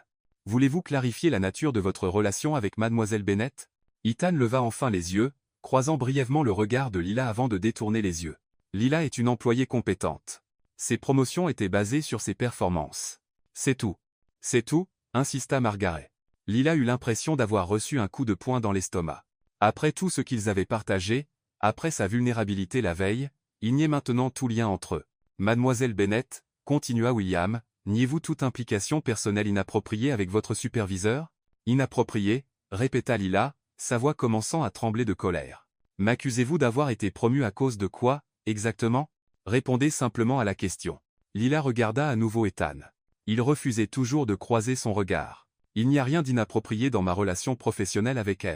Voulez-vous clarifier la nature de votre relation avec Mademoiselle Bennett? Ethan leva enfin les yeux, croisant brièvement le regard de Lila avant de détourner les yeux. Lila est une employée compétente. Ses promotions étaient basées sur ses performances. C'est tout. C'est tout, insista Margaret. Lila eut l'impression d'avoir reçu un coup de poing dans l'estomac. Après tout ce qu'ils avaient partagé, après sa vulnérabilité la veille, il niait maintenant tout lien entre eux. Mademoiselle Bennett, continua William, niez-vous toute implication personnelle inappropriée avec votre superviseur? Inappropriée, répéta Lila, sa voix commençant à trembler de colère. M'accusez-vous d'avoir été promu à cause de quoi, exactement? Répondez simplement à la question. Lila regarda à nouveau Ethan. Il refusait toujours de croiser son regard. Il n'y a rien d'inapproprié dans ma relation professionnelle avec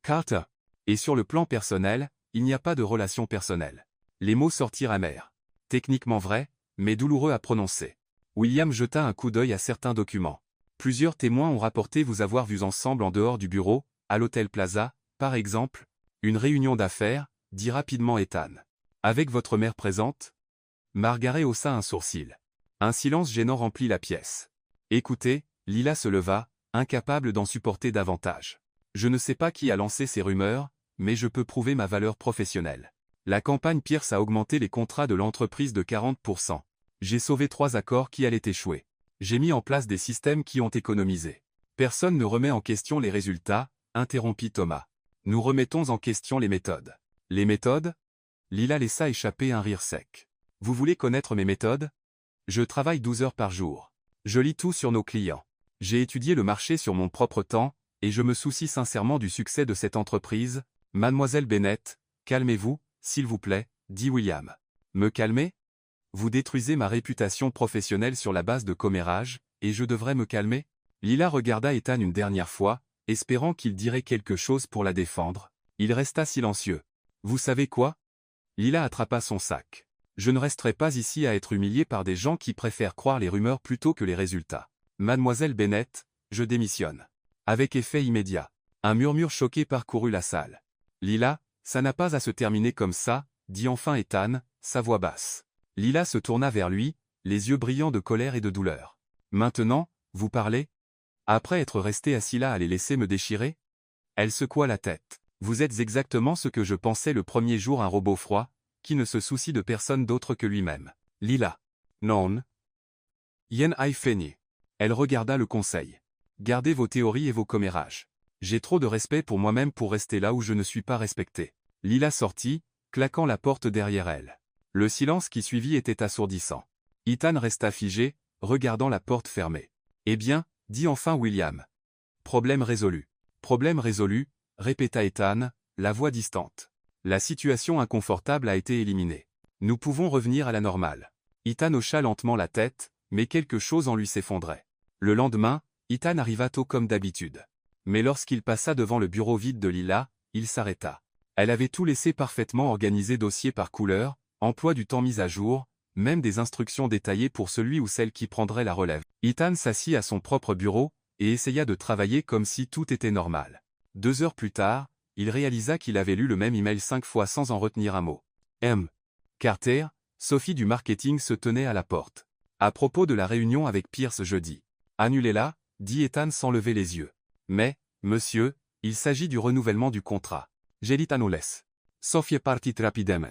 Carter. Et sur le plan personnel, il n'y a pas de relation personnelle. Les mots sortirent amers. Techniquement vrai, mais douloureux à prononcer. William jeta un coup d'œil à certains documents. Plusieurs témoins ont rapporté vous avoir vus ensemble en dehors du bureau, à l'Hôtel Plaza, par exemple. Une réunion d'affaires, dit rapidement Ethan. Avec votre mère présente? Margaret haussa un sourcil. Un silence gênant remplit la pièce. Écoutez, Lila se leva, incapable d'en supporter davantage. Je ne sais pas qui a lancé ces rumeurs, mais je peux prouver ma valeur professionnelle. La campagne Pierce a augmenté les contrats de l'entreprise de 40%. J'ai sauvé 3 accords qui allaient échouer. J'ai mis en place des systèmes qui ont économisé. Personne ne remet en question les résultats, interrompit Thomas. Nous remettons en question les méthodes. Les méthodes? Lila laissa échapper un rire sec. Vous voulez connaître mes méthodes? Je travaille 12 heures par jour. Je lis tout sur nos clients. J'ai étudié le marché sur mon propre temps, et je me soucie sincèrement du succès de cette entreprise. Mademoiselle Bennett, calmez-vous, s'il vous plaît, dit William. Me calmer? Vous détruisez ma réputation professionnelle sur la base de commérages, et je devrais me calmer? Lila regarda Ethan une dernière fois, espérant qu'il dirait quelque chose pour la défendre. Il resta silencieux. Vous savez quoi? Lila attrapa son sac. Je ne resterai pas ici à être humilié par des gens qui préfèrent croire les rumeurs plutôt que les résultats. Mademoiselle Bennett, je démissionne. Avec effet immédiat. Un murmure choqué parcourut la salle. Lila, ça n'a pas à se terminer comme ça, dit enfin Ethan, sa voix basse. Lila se tourna vers lui, les yeux brillants de colère et de douleur. Maintenant, vous parlez? Après être resté assis là à les laisser me déchirer? Elle secoua la tête. Vous êtes exactement ce que je pensais le premier jour, un robot froid, qui ne se soucie de personne d'autre que lui-même. Lila. Non. Yen ai feni. Elle regarda le conseil. Gardez vos théories et vos commérages. J'ai trop de respect pour moi-même pour rester là où je ne suis pas respecté. Lila sortit, claquant la porte derrière elle. Le silence qui suivit était assourdissant. Ethan resta figé, regardant la porte fermée. Eh bien, dit enfin William. Problème résolu. Problème résolu, répéta Ethan, la voix distante. La situation inconfortable a été éliminée. Nous pouvons revenir à la normale. Ethan hocha lentement la tête, mais quelque chose en lui s'effondrait. Le lendemain, Ethan arriva tôt comme d'habitude. Mais lorsqu'il passa devant le bureau vide de Lila, il s'arrêta. Elle avait tout laissé parfaitement organisé dossier par couleur, emploi du temps mis à jour, même des instructions détaillées pour celui ou celle qui prendrait la relève. Ethan s'assit à son propre bureau, et essaya de travailler comme si tout était normal. 2 heures plus tard, il réalisa qu'il avait lu le même email 5 fois sans en retenir un mot. M. Carter, Sophie du marketing se tenait à la porte. À propos de la réunion avec Pierce jeudi. Annulez-la, dit Ethan sans lever les yeux. Mais, monsieur, il s'agit du renouvellement du contrat. Gelitanoles. Sophie partit rapidement.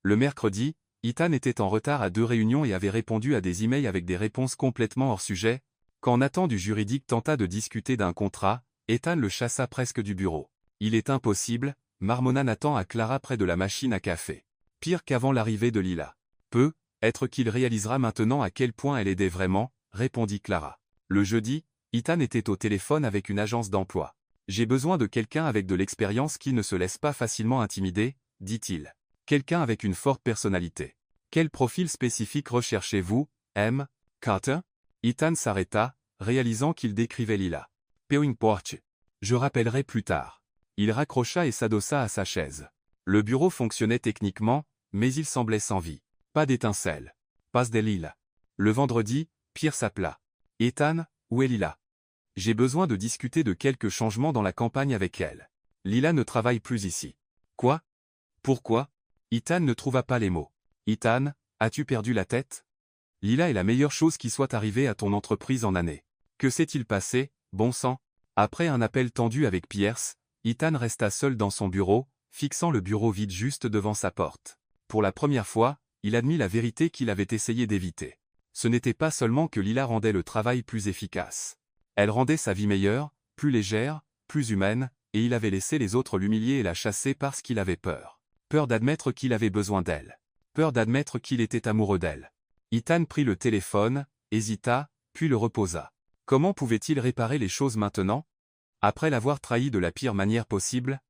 Le mercredi, Ethan était en retard à 2 réunions et avait répondu à des emails avec des réponses complètement hors sujet. Quand Nathan du juridique tenta de discuter d'un contrat, Ethan le chassa presque du bureau. Il est impossible, marmonna Nathan à Clara près de la machine à café. Pire qu'avant l'arrivée de Lila. Peut-être qu'il réalisera maintenant à quel point elle aidait vraiment, répondit Clara. Le jeudi, Ethan était au téléphone avec une agence d'emploi. J'ai besoin de quelqu'un avec de l'expérience qui ne se laisse pas facilement intimider, dit-il. Quelqu'un avec une forte personnalité. Quel profil spécifique recherchez-vous, M. Carter? Ethan s'arrêta, réalisant qu'il décrivait Lila. Pewing Porch. Je rappellerai plus tard. Il raccrocha et s'adossa à sa chaise. Le bureau fonctionnait techniquement, mais il semblait sans vie. Pas d'étincelle. Pas de Lila. Le vendredi, Pierce appela. Ethan, où est Lila? J'ai besoin de discuter de quelques changements dans la campagne avec elle. Lila ne travaille plus ici. Quoi? Pourquoi? Ethan ne trouva pas les mots. Ethan, as-tu perdu la tête? Lila est la meilleure chose qui soit arrivée à ton entreprise en année. Que s'est-il passé, bon sang? Après un appel tendu avec Pierce, Ethan resta seul dans son bureau, fixant le bureau vide juste devant sa porte. Pour la première fois, il admit la vérité qu'il avait essayé d'éviter. Ce n'était pas seulement que Lila rendait le travail plus efficace. Elle rendait sa vie meilleure, plus légère, plus humaine, et il avait laissé les autres l'humilier et la chasser parce qu'il avait peur. Peur d'admettre qu'il avait besoin d'elle. Peur d'admettre qu'il était amoureux d'elle. Ethan prit le téléphone, hésita, puis le reposa. Comment pouvait-il réparer les choses maintenant? Après l'avoir trahi de la pire manière possible?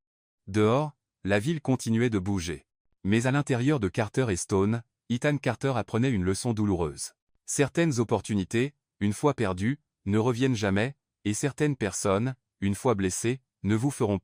Dehors, la ville continuait de bouger. Mais à l'intérieur de Carter et Stone, Ethan Carter apprenait une leçon douloureuse. Certaines opportunités, une fois perdues, ne reviennent jamais, et certaines personnes, une fois blessées, ne vous feront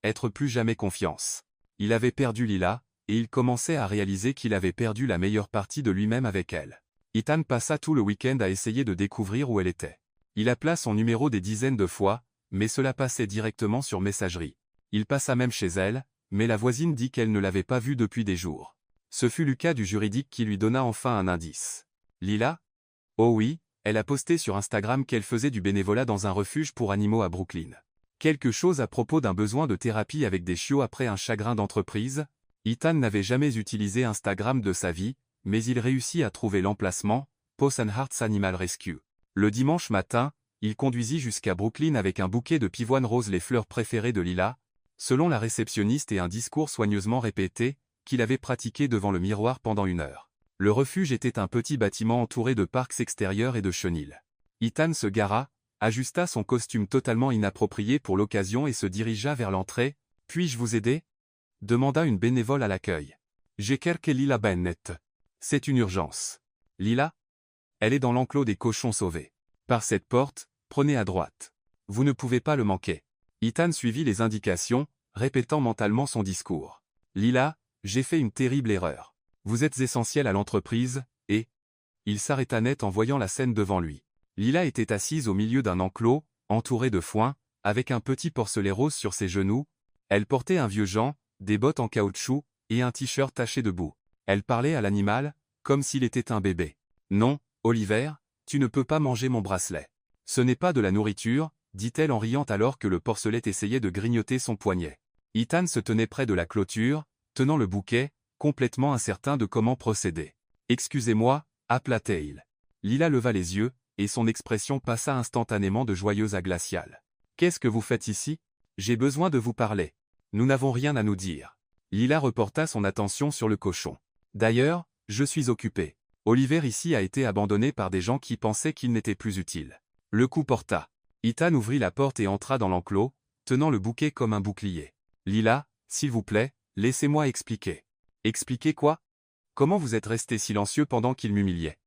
être plus jamais confiance. Il avait perdu Lila, et il commençait à réaliser qu'il avait perdu la meilleure partie de lui-même avec elle. Ethan passa tout le week-end à essayer de découvrir où elle était. Il appela son numéro des dizaines de fois, mais cela passait directement sur messagerie. Il passa même chez elle, mais la voisine dit qu'elle ne l'avait pas vue depuis des jours. Ce fut Lucas du juridique qui lui donna enfin un indice. Lila? Oh oui, elle a posté sur Instagram qu'elle faisait du bénévolat dans un refuge pour animaux à Brooklyn. Quelque chose à propos d'un besoin de thérapie avec des chiots après un chagrin d'entreprise? Ethan n'avait jamais utilisé Instagram de sa vie, mais il réussit à trouver l'emplacement, Paws and Hearts Animal Rescue. Le dimanche matin, il conduisit jusqu'à Brooklyn avec un bouquet de pivoine rose, les fleurs préférées de Lila, selon la réceptionniste, et un discours soigneusement répété, qu'il avait pratiqué devant le miroir pendant 1 heure. Le refuge était un petit bâtiment entouré de parcs extérieurs et de chenilles. Ethan se gara, ajusta son costume totalement inapproprié pour l'occasion et se dirigea vers l'entrée. « Puis-je vous aider ?» demanda une bénévole à l'accueil. « J'ai quelques Lila Bennett. C'est une urgence. » Lila? Elle est dans l'enclos des cochons sauvés. Par cette porte, prenez à droite. Vous ne pouvez pas le manquer. Ethan suivit les indications, répétant mentalement son discours. Lila, j'ai fait une terrible erreur. Vous êtes essentiel à l'entreprise, et... Il s'arrêta net en voyant la scène devant lui. Lila était assise au milieu d'un enclos, entourée de foin, avec un petit porcelet rose sur ses genoux. Elle portait un vieux gant, des bottes en caoutchouc, et un t-shirt taché de boue. Elle parlait à l'animal, comme s'il était un bébé. « Non, Oliver, tu ne peux pas manger mon bracelet. Ce n'est pas de la nourriture, dit-elle en riant alors que le porcelet essayait de grignoter son poignet. Ethan se tenait près de la clôture, tenant le bouquet, complètement incertain de comment procéder. « Excusez-moi, appela-t-il. » Lila leva les yeux, et son expression passa instantanément de joyeuse à glaciale. « Qu'est-ce que vous faites ici? J'ai besoin de vous parler. Nous n'avons rien à nous dire. » Lila reporta son attention sur le cochon. « D'ailleurs, je suis occupé. Oliver ici a été abandonné par des gens qui pensaient qu'il n'était plus utile. » Le coup porta. Ethan ouvrit la porte et entra dans l'enclos, tenant le bouquet comme un bouclier. « Lila, s'il vous plaît, laissez-moi expliquer. » « Expliquer quoi? Comment vous êtes resté silencieux pendant qu'il m'humiliait?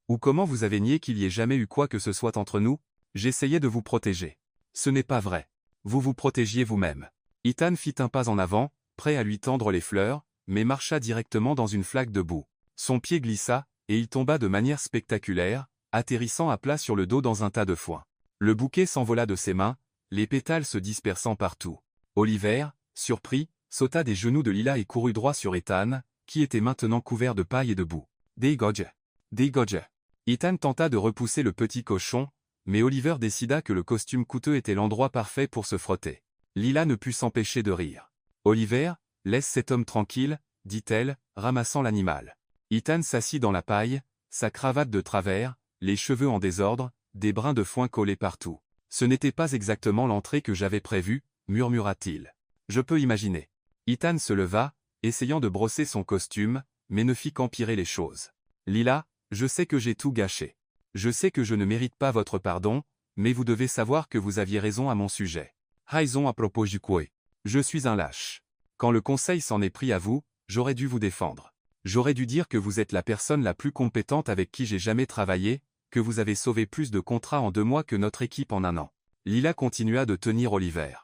Ou comment vous avez nié qu'il y ait jamais eu quoi que ce soit entre nous? J'essayais de vous protéger. Ce n'est pas vrai. Vous vous protégiez vous-même. » Ethan fit un pas en avant, prêt à lui tendre les fleurs, mais marcha directement dans une flaque de boue. Son pied glissa, et il tomba de manière spectaculaire, atterrissant à plat sur le dos dans un tas de foin. Le bouquet s'envola de ses mains, les pétales se dispersant partout. Oliver, surpris, sauta des genoux de Lila et courut droit sur Ethan, qui était maintenant couvert de paille et de boue. « Dégage! Dégage !» Ethan tenta de repousser le petit cochon, mais Oliver décida que le costume coûteux était l'endroit parfait pour se frotter. Lila ne put s'empêcher de rire. « Oliver, laisse cet homme tranquille, » dit-elle, ramassant l'animal. Ethan s'assit dans la paille, sa cravate de travers, les cheveux en désordre, des brins de foin collés partout. « Ce n'était pas exactement l'entrée que j'avais prévue, » murmura-t-il. « Je peux imaginer. » Ethan se leva, essayant de brosser son costume, mais ne fit qu'empirer les choses. « Lila, je sais que j'ai tout gâché. Je sais que je ne mérite pas votre pardon, mais vous devez savoir que vous aviez raison à mon sujet. Raison à propos du coué. Je suis un lâche. Quand le conseil s'en est pris à vous, j'aurais dû vous défendre. J'aurais dû dire que vous êtes la personne la plus compétente avec qui j'ai jamais travaillé, que vous avez sauvé plus de contrats en 2 mois que notre équipe en 1 an. » Lila continua de tenir Oliver.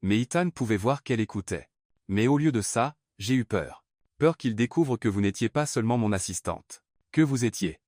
Mais Ethan pouvait voir qu'elle écoutait. « Mais au lieu de ça, j'ai eu peur. Peur qu'il découvre que vous n'étiez pas seulement mon assistante. Que vous étiez.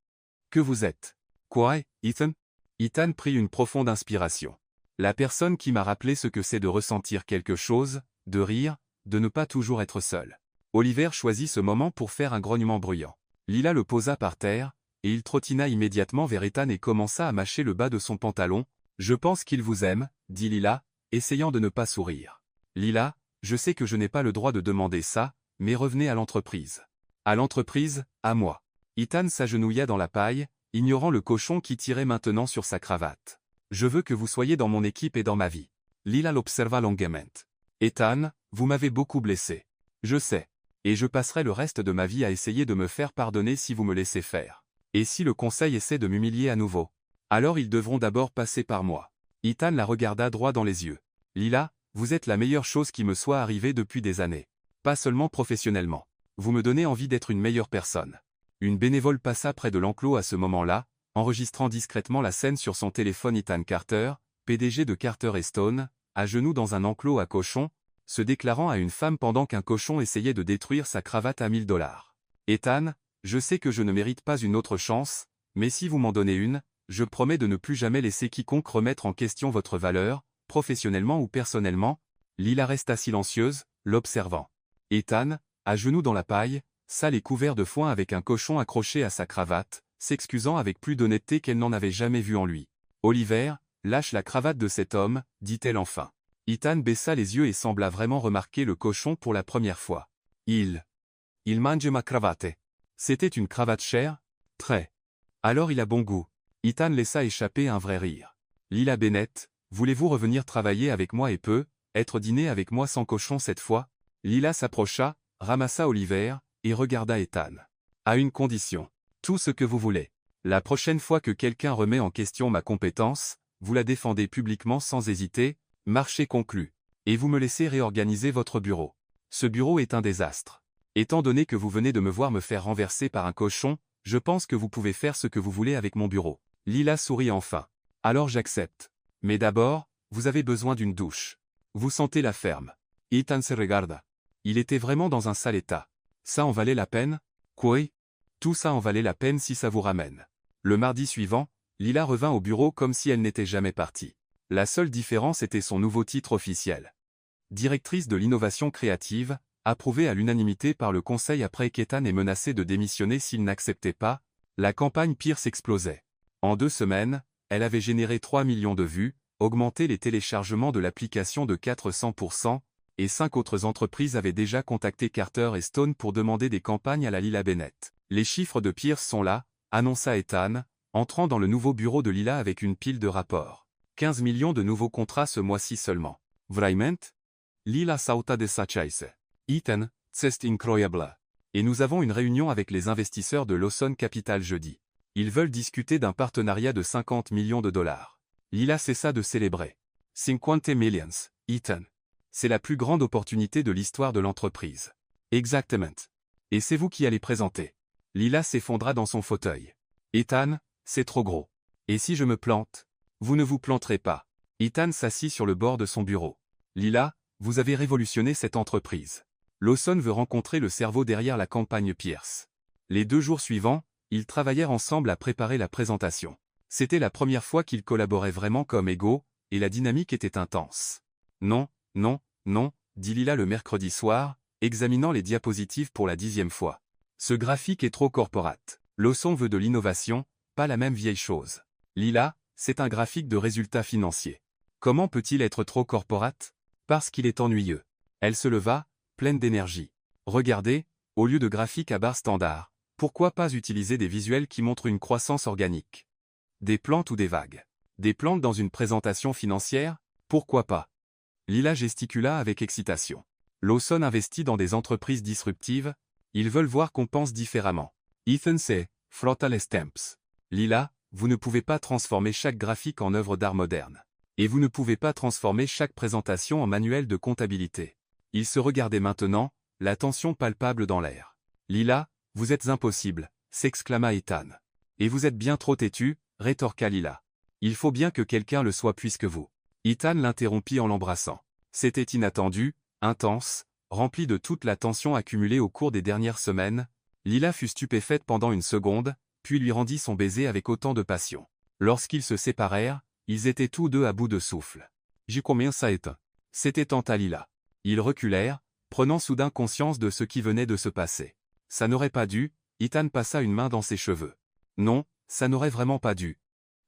Que vous êtes. » « Quoi, Ethan ?» Ethan prit une profonde inspiration. « La personne qui m'a rappelé ce que c'est de ressentir quelque chose, de rire, de ne pas toujours être seul. » Oliver choisit ce moment pour faire un grognement bruyant. Lila le posa par terre, et il trottina immédiatement vers Ethan et commença à mâcher le bas de son pantalon. « Je pense qu'il vous aime, » dit Lila, essayant de ne pas sourire. « Lila, je sais que je n'ai pas le droit de demander ça, mais revenez à l'entreprise. »« À l'entreprise, à moi. » Ethan s'agenouilla dans la paille, ignorant le cochon qui tirait maintenant sur sa cravate. « Je veux que vous soyez dans mon équipe et dans ma vie. » Lila l'observa longuement. « Ethan, vous m'avez beaucoup blessé. Je sais. Et je passerai le reste de ma vie à essayer de me faire pardonner si vous me laissez faire. Et si le conseil essaie de m'humilier à nouveau? Alors ils devront d'abord passer par moi. » Ethan la regarda droit dans les yeux. « Lila, vous êtes la meilleure chose qui me soit arrivée depuis des années. Pas seulement professionnellement. Vous me donnez envie d'être une meilleure personne. » Une bénévole passa près de l'enclos à ce moment-là, enregistrant discrètement la scène sur son téléphone. Ethan Carter, PDG de Carter & Stone, à genoux dans un enclos à cochons, se déclarant à une femme pendant qu'un cochon essayait de détruire sa cravate à $1000. « Ethan, je sais que je ne mérite pas une autre chance, mais si vous m'en donnez une, je promets de ne plus jamais laisser quiconque remettre en question votre valeur, professionnellement ou personnellement. » Lila resta silencieuse, l'observant. Ethan, à genoux dans la paille, sale et couvert de foin avec un cochon accroché à sa cravate, s'excusant avec plus d'honnêteté qu'elle n'en avait jamais vu en lui. « Oliver, lâche la cravate de cet homme, » dit-elle enfin. Ethan baissa les yeux et sembla vraiment remarquer le cochon pour la première fois. « Il mange ma cravate. » C'était une cravate chère? Très. Alors il a bon goût. Ethan laissa échapper un vrai rire. « Lila Bennett, voulez-vous revenir travailler avec moi et être dîner avec moi sans cochon cette fois? » Lila s'approcha, ramassa Oliver, et regarda Ethan. « À une condition. Tout ce que vous voulez. La prochaine fois que quelqu'un remet en question ma compétence, vous la défendez publiquement sans hésiter, marché conclu. Et vous me laissez réorganiser votre bureau. Ce bureau est un désastre. Étant donné que vous venez de me voir me faire renverser par un cochon, je pense que vous pouvez faire ce que vous voulez avec mon bureau. » Lila sourit enfin. « Alors j'accepte. Mais d'abord, vous avez besoin d'une douche. Vous sentez la ferme. » Ethan se regarda. Il était vraiment dans un sale état. Ça en valait la peine? Quoi? Tout ça en valait la peine si ça vous ramène. Le mardi suivant, Lila revint au bureau comme si elle n'était jamais partie. La seule différence était son nouveau titre officiel. Directrice de l'innovation créative, approuvée à l'unanimité par le conseil après qu'Ethan ait menacé de démissionner s'il n'acceptait pas, la campagne Pierce explosait. En 2 semaines, elle avait généré 3 millions de vues, augmenté les téléchargements de l'application de 400%, et 5 autres entreprises avaient déjà contacté Carter et Stone pour demander des campagnes à la Lila Bennett. Les chiffres de Pierce sont là, annonça Ethan, entrant dans le nouveau bureau de Lila avec une pile de rapports. 15 millions de nouveaux contrats ce mois-ci seulement. Vraiment? Lila sauta de sa chaise. Ethan, c'est incroyable. Et nous avons une réunion avec les investisseurs de Lawson Capital jeudi. Ils veulent discuter d'un partenariat de 50 millions de dollars. Lila cessa de célébrer. 50 millions, Ethan. C'est la plus grande opportunité de l'histoire de l'entreprise. Exactement. Et c'est vous qui allez présenter. Lila s'effondra dans son fauteuil. Ethan, c'est trop gros. Et si je me plante? Vous ne vous planterez pas. Ethan s'assit sur le bord de son bureau. Lila, vous avez révolutionné cette entreprise. Lawson veut rencontrer le cerveau derrière la campagne Pierce. Les 2 jours suivants, ils travaillèrent ensemble à préparer la présentation. C'était la première fois qu'ils collaboraient vraiment comme égaux, et la dynamique était intense. Non, non, non, dit Lila le mercredi soir, examinant les diapositives pour la 10e fois. Ce graphique est trop corporate. Lawson veut de l'innovation, pas la même vieille chose. Lila, c'est un graphique de résultats financiers. Comment peut-il être trop corporate? Parce qu'il est ennuyeux. Elle se leva, pleine d'énergie. Regardez, au lieu de graphiques à barre standard, pourquoi pas utiliser des visuels qui montrent une croissance organique? Des plantes ou des vagues? Des plantes dans une présentation financière? Pourquoi pas? Lila gesticula avec excitation. Lawson investit dans des entreprises disruptives, ils veulent voir qu'on pense différemment. Ethan c'est frotta les stamps. Lila, vous ne pouvez pas transformer chaque graphique en œuvre d'art moderne. Et vous ne pouvez pas transformer chaque présentation en manuel de comptabilité. Ils se regardaient maintenant, la tension palpable dans l'air. Lila, vous êtes impossible, s'exclama Ethan. Et vous êtes bien trop têtu, rétorqua Lila. Il faut bien que quelqu'un le soit puisque vous. Ethan l'interrompit en l'embrassant. C'était inattendu, intense, rempli de toute la tension accumulée au cours des dernières semaines. Lila fut stupéfaite pendant une seconde, puis lui rendit son baiser avec autant de passion. Lorsqu'ils se séparèrent, ils étaient tous deux à bout de souffle. J'ai combien ça est? C'était tanta Lila. Ils reculèrent, prenant soudain conscience de ce qui venait de se passer. Ça n'aurait pas dû, Ethan passa une main dans ses cheveux. Non, ça n'aurait vraiment pas dû.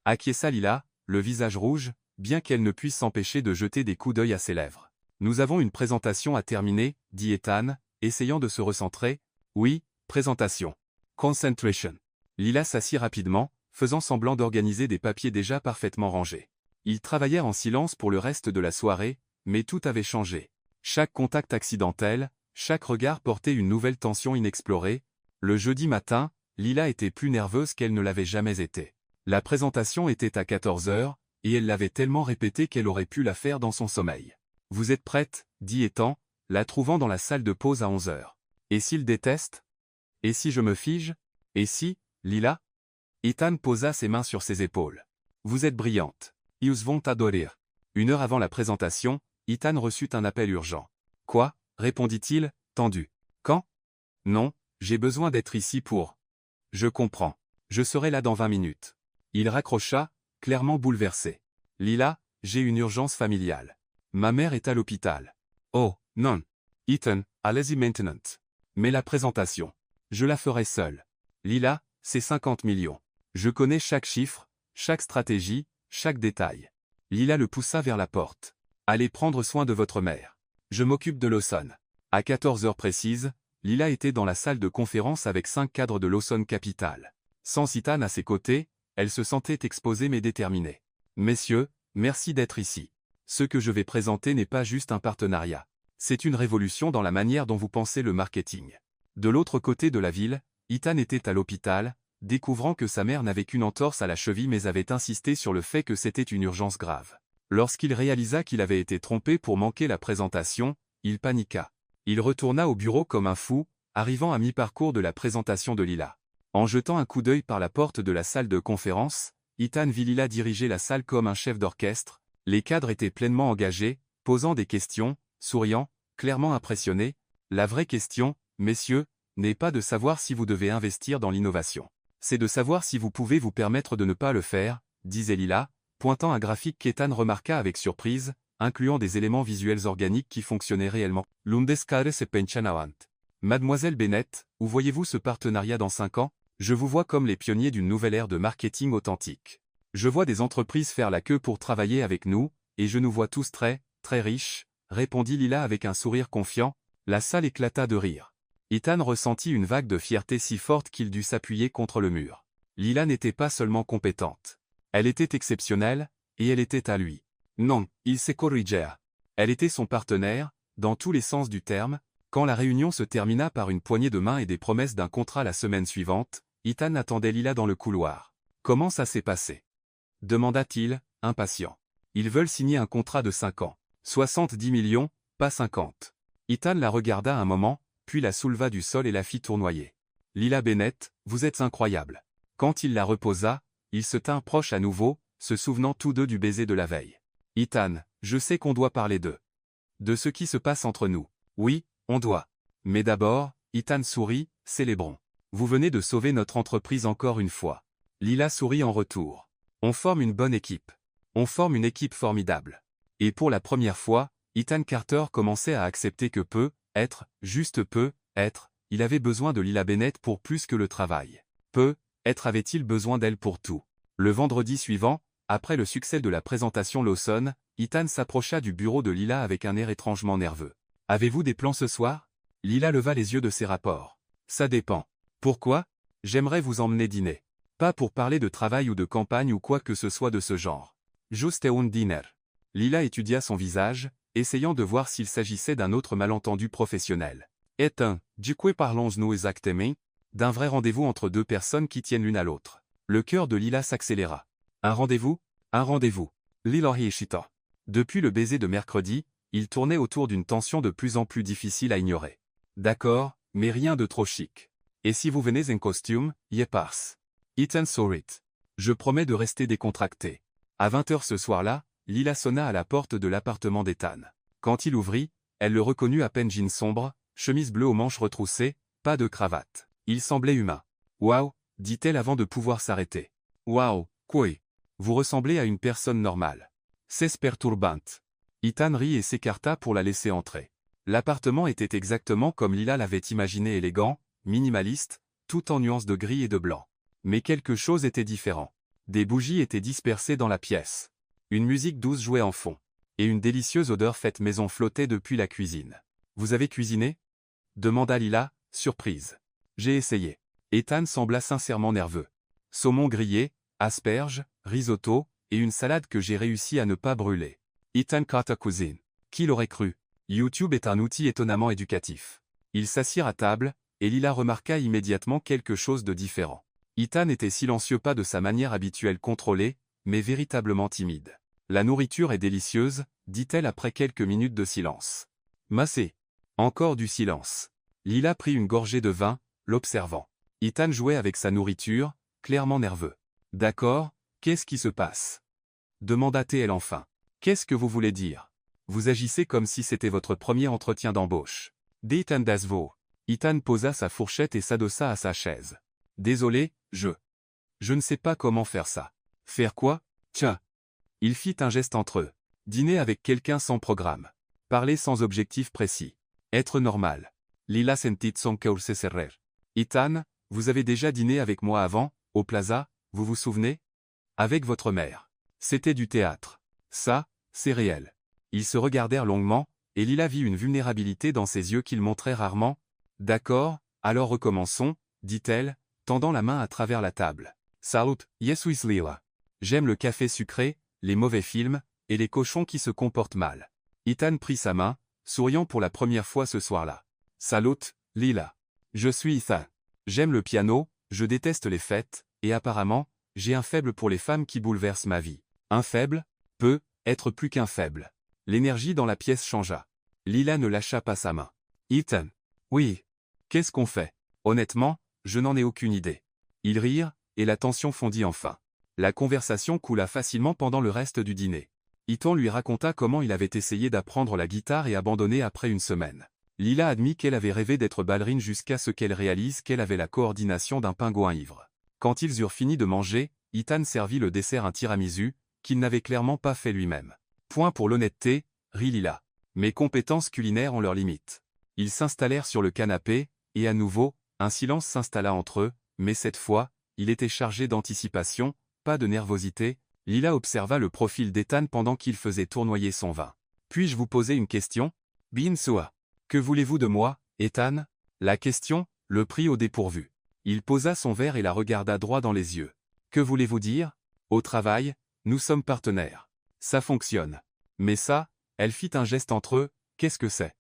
Acquiesça Lila, le visage rouge, bien qu'elle ne puisse s'empêcher de jeter des coups d'œil à ses lèvres. Nous avons une présentation à terminer, dit Ethan, essayant de se recentrer. Oui, présentation. Concentration. Lila s'assit rapidement, faisant semblant d'organiser des papiers déjà parfaitement rangés. Ils travaillèrent en silence pour le reste de la soirée, mais tout avait changé. Chaque contact accidentel, chaque regard portait une nouvelle tension inexplorée. Le jeudi matin, Lila était plus nerveuse qu'elle ne l'avait jamais été. La présentation était à 14 heures, et elle l'avait tellement répétée qu'elle aurait pu la faire dans son sommeil. « Vous êtes prête ?» dit Ethan, la trouvant dans la salle de pause à 11 heures. « Et s'il déteste? Et si je me fige? Et si, Lila ?» Ethan posa ses mains sur ses épaules. « Vous êtes brillante. Ils vont t'adorer. » 1 heure avant la présentation, Ethan reçut un appel urgent. « Quoi ?» répondit-il, tendu. « Quand ? » « Non, j'ai besoin d'être ici pour... »« Je comprends. Je serai là dans 20 minutes. » Il raccrocha, clairement bouleversé. « Lila, j'ai une urgence familiale. Ma mère est à l'hôpital. »« Oh, non. Ethan, allez-y maintenant. » « Mais la présentation. Je la ferai seule. »« Lila, c'est 50 millions. Je connais chaque chiffre, chaque stratégie, chaque détail. » Lila le poussa vers la porte. « Allez prendre soin de votre mère. Je m'occupe de Lawson. » À 14 heures précises, Lila était dans la salle de conférence avec 5 cadres de Lawson Capital. Sans Ethan à ses côtés, elle se sentait exposée mais déterminée. « Messieurs, merci d'être ici. Ce que je vais présenter n'est pas juste un partenariat. C'est une révolution dans la manière dont vous pensez le marketing. » De l'autre côté de la ville, Ethan était à l'hôpital, découvrant que sa mère n'avait qu'une entorse à la cheville mais avait insisté sur le fait que c'était une urgence grave. Lorsqu'il réalisa qu'il avait été trompé pour manquer la présentation, il paniqua. Il retourna au bureau comme un fou, arrivant à mi-parcours de la présentation de Lila. En jetant un coup d'œil par la porte de la salle de conférence, Ethan vit Lila diriger la salle comme un chef d'orchestre. Les cadres étaient pleinement engagés, posant des questions, souriant, clairement impressionnés. La vraie question, messieurs, n'est pas de savoir si vous devez investir dans l'innovation. C'est de savoir si vous pouvez vous permettre de ne pas le faire, disait Lila, pointant un graphique qu'Ethan remarqua avec surprise, incluant des éléments visuels organiques qui fonctionnaient réellement. L'undescare se penchanavant. Mademoiselle Bennett, où voyez-vous ce partenariat dans 5 ans? Je vous vois comme les pionniers d'une nouvelle ère de marketing authentique. Je vois des entreprises faire la queue pour travailler avec nous, et je nous vois tous très, très riches, répondit Lila avec un sourire confiant. La salle éclata de rire. Ethan ressentit une vague de fierté si forte qu'il dut s'appuyer contre le mur. Lila n'était pas seulement compétente. Elle était exceptionnelle, et elle était à lui. Non, il se corrigea. Elle était son partenaire, dans tous les sens du terme. Quand la réunion se termina par une poignée de main et des promesses d'un contrat la semaine suivante, Ethan attendait Lila dans le couloir. « Comment ça s'est passé » demanda-t-il, impatient. « Ils veulent signer un contrat de 5 ans. 70 millions, pas 50. » Ethan la regarda un moment, puis la souleva du sol et la fit tournoyer. « Lila Bennett, vous êtes incroyable. » Quand il la reposa, il se tint proche à nouveau, se souvenant tous deux du baiser de la veille. « Ethan, je sais qu'on doit parler d'eux. De ce qui se passe entre nous. Oui, on doit. Mais d'abord, Ethan sourit, célébrons. Vous venez de sauver notre entreprise encore une fois. » Lila sourit en retour. « On forme une bonne équipe. On forme une équipe formidable. » Et pour la première fois, Ethan Carter commençait à accepter que juste peu, il avait besoin de Lila Bennett pour plus que le travail. Avait-il besoin d'elle pour tout. Le vendredi suivant, après le succès de la présentation Lawson, Ethan s'approcha du bureau de Lila avec un air étrangement nerveux. « Avez-vous des plans ce soir ?» Lila leva les yeux de ses rapports. « Ça dépend. Pourquoi ? J'aimerais vous emmener dîner. Pas pour parler de travail ou de campagne ou quoi que ce soit de ce genre. Juste un dîner. » Lila étudia son visage, essayant de voir s'il s'agissait d'un autre malentendu professionnel. « De quoi parlons-nous exactement ?» D'un vrai rendez-vous entre deux personnes qui tiennent l'une à l'autre. Le cœur de Lila s'accéléra. Un rendez-vous ? Un rendez-vous. Lila Hishita. Depuis le baiser de mercredi, il tournait autour d'une tension de plus en plus difficile à ignorer. D'accord, mais rien de trop chic. Et si vous venez en costume, y est pars. Ethan sourit. Je promets de rester décontracté. À 20h ce soir-là, Lila sonna à la porte de l'appartement d'Ethan. Quand il ouvrit, elle le reconnut à peine jean sombre, chemise bleue aux manches retroussées, pas de cravate. Il semblait humain. « Waouh » dit-elle avant de pouvoir s'arrêter. « Waouh, quoi ? Vous ressemblez à une personne normale. C'est perturbante. » Ethan rit et s'écarta pour la laisser entrer. L'appartement était exactement comme Lila l'avait imaginé, élégant, minimaliste, tout en nuances de gris et de blanc. Mais quelque chose était différent. Des bougies étaient dispersées dans la pièce. Une musique douce jouait en fond. Et une délicieuse odeur faite maison flottait depuis la cuisine. « Vous avez cuisiné » demanda Lila, surprise. J'ai essayé. Ethan sembla sincèrement nerveux. Saumon grillé, asperges, risotto, et une salade que j'ai réussi à ne pas brûler. Ethan Carter cuisine. Qui l'aurait cru? YouTube est un outil étonnamment éducatif. Ils s'assirent à table, et Lila remarqua immédiatement quelque chose de différent. Ethan était silencieux, pas de sa manière habituelle contrôlée, mais véritablement timide. La nourriture est délicieuse, dit-elle après quelques minutes de silence. Massé. Encore du silence. Lila prit une gorgée de vin, l'observant. Ethan jouait avec sa nourriture, clairement nerveux. « D'accord, qu'est-ce qui se passe » demanda-t-elle enfin. « Qu'est-ce que vous voulez dire ? Vous agissez comme si c'était votre premier entretien d'embauche. » D'Ethan Dasvo. Ethan posa sa fourchette et s'adossa à sa chaise. « Désolé, je ne sais pas comment faire ça. » « Faire quoi ? Tiens. » Il fit un geste entre eux. Dîner avec quelqu'un sans programme. Parler sans objectif précis. Être normal. Lila sentit son cœur se serrer. Ethan, vous avez déjà dîné avec moi avant, au Plaza, vous vous souvenez? Avec votre mère. C'était du théâtre. Ça, c'est réel. Ils se regardèrent longuement, et Lila vit une vulnérabilité dans ses yeux qu'il montrait rarement. D'accord, alors recommençons, dit-elle, tendant la main à travers la table. Salut, yes with Lila. J'aime le café sucré, les mauvais films, et les cochons qui se comportent mal. Ethan prit sa main, souriant pour la première fois ce soir-là. Salut, Lila. Je suis Ethan. J'aime le piano, je déteste les fêtes, et apparemment, j'ai un faible pour les femmes qui bouleversent ma vie. Un faible peut être plus qu'un faible. L'énergie dans la pièce changea. Lila ne lâcha pas sa main. Ethan. Oui. Qu'est-ce qu'on fait? Honnêtement, je n'en ai aucune idée. Ils rirent, et la tension fondit enfin. La conversation coula facilement pendant le reste du dîner. Ethan lui raconta comment il avait essayé d'apprendre la guitare et abandonné après une semaine. Lila admit qu'elle avait rêvé d'être ballerine jusqu'à ce qu'elle réalise qu'elle avait la coordination d'un pingouin ivre. Quand ils eurent fini de manger, Ethan servit le dessert un tiramisu, qu'il n'avait clairement pas fait lui-même. Point pour l'honnêteté, rit Lila. Mes compétences culinaires ont leurs limites. Ils s'installèrent sur le canapé, et à nouveau, un silence s'installa entre eux, mais cette fois, il était chargé d'anticipation, pas de nervosité. Lila observa le profil d'Ethan pendant qu'il faisait tournoyer son vin. Puis-je vous poser une question? Bin Soa. Que voulez-vous de moi, Ethan? La question le prit au dépourvu. Il posa son verre et la regarda droit dans les yeux. Que voulez-vous dire? Au travail, nous sommes partenaires. Ça fonctionne. Mais ça, elle fit un geste entre eux, qu'est-ce que c'est?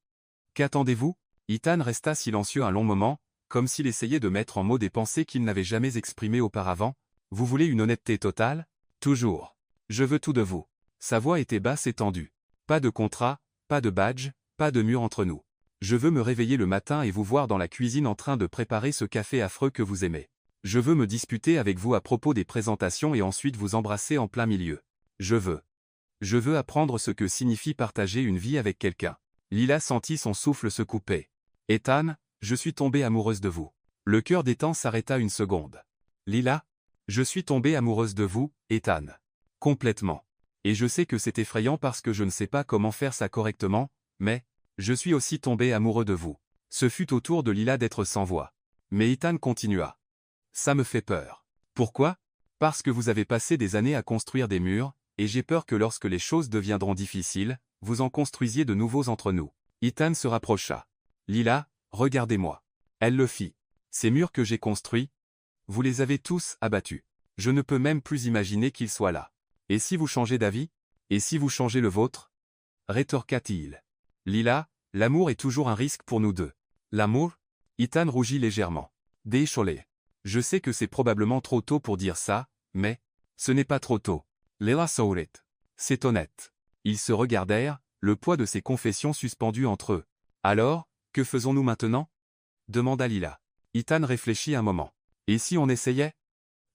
Qu'attendez-vous? Ethan resta silencieux un long moment, comme s'il essayait de mettre en mots des pensées qu'il n'avait jamais exprimées auparavant. Vous voulez une honnêteté totale? Toujours. Je veux tout de vous. Sa voix était basse et tendue. Pas de contrat, pas de badge, pas de mur entre nous. Je veux me réveiller le matin et vous voir dans la cuisine en train de préparer ce café affreux que vous aimez. Je veux me disputer avec vous à propos des présentations et ensuite vous embrasser en plein milieu. Je veux apprendre ce que signifie partager une vie avec quelqu'un. Lila sentit son souffle se couper. Ethan, je suis tombée amoureuse de vous. Le cœur d'Ethan s'arrêta une seconde. Lila, je suis tombée amoureuse de vous, Ethan. Complètement. Et je sais que c'est effrayant parce que je ne sais pas comment faire ça correctement, mais je suis aussi tombé amoureux de vous. Ce fut au tour de Lila d'être sans voix. Mais Ethan continua. Ça me fait peur. Pourquoi? Parce que vous avez passé des années à construire des murs, et j'ai peur que lorsque les choses deviendront difficiles, vous en construisiez de nouveaux entre nous. Ethan se rapprocha. Lila, regardez-moi. Elle le fit. Ces murs que j'ai construits, vous les avez tous abattus. Je ne peux même plus imaginer qu'ils soient là. Et si vous changez d'avis? Et si vous changez le vôtre? Rétorqua-t-il. Lila, l'amour est toujours un risque pour nous deux. L'amour? Ethan rougit légèrement. Désolé. Je sais que c'est probablement trop tôt pour dire ça, mais ce n'est pas trop tôt. Lila sourit. C'est honnête. Ils se regardèrent, le poids de ces confessions suspendues entre eux. Alors, que faisons-nous maintenant? Demanda Lila. Ethan réfléchit un moment. Et si on essayait?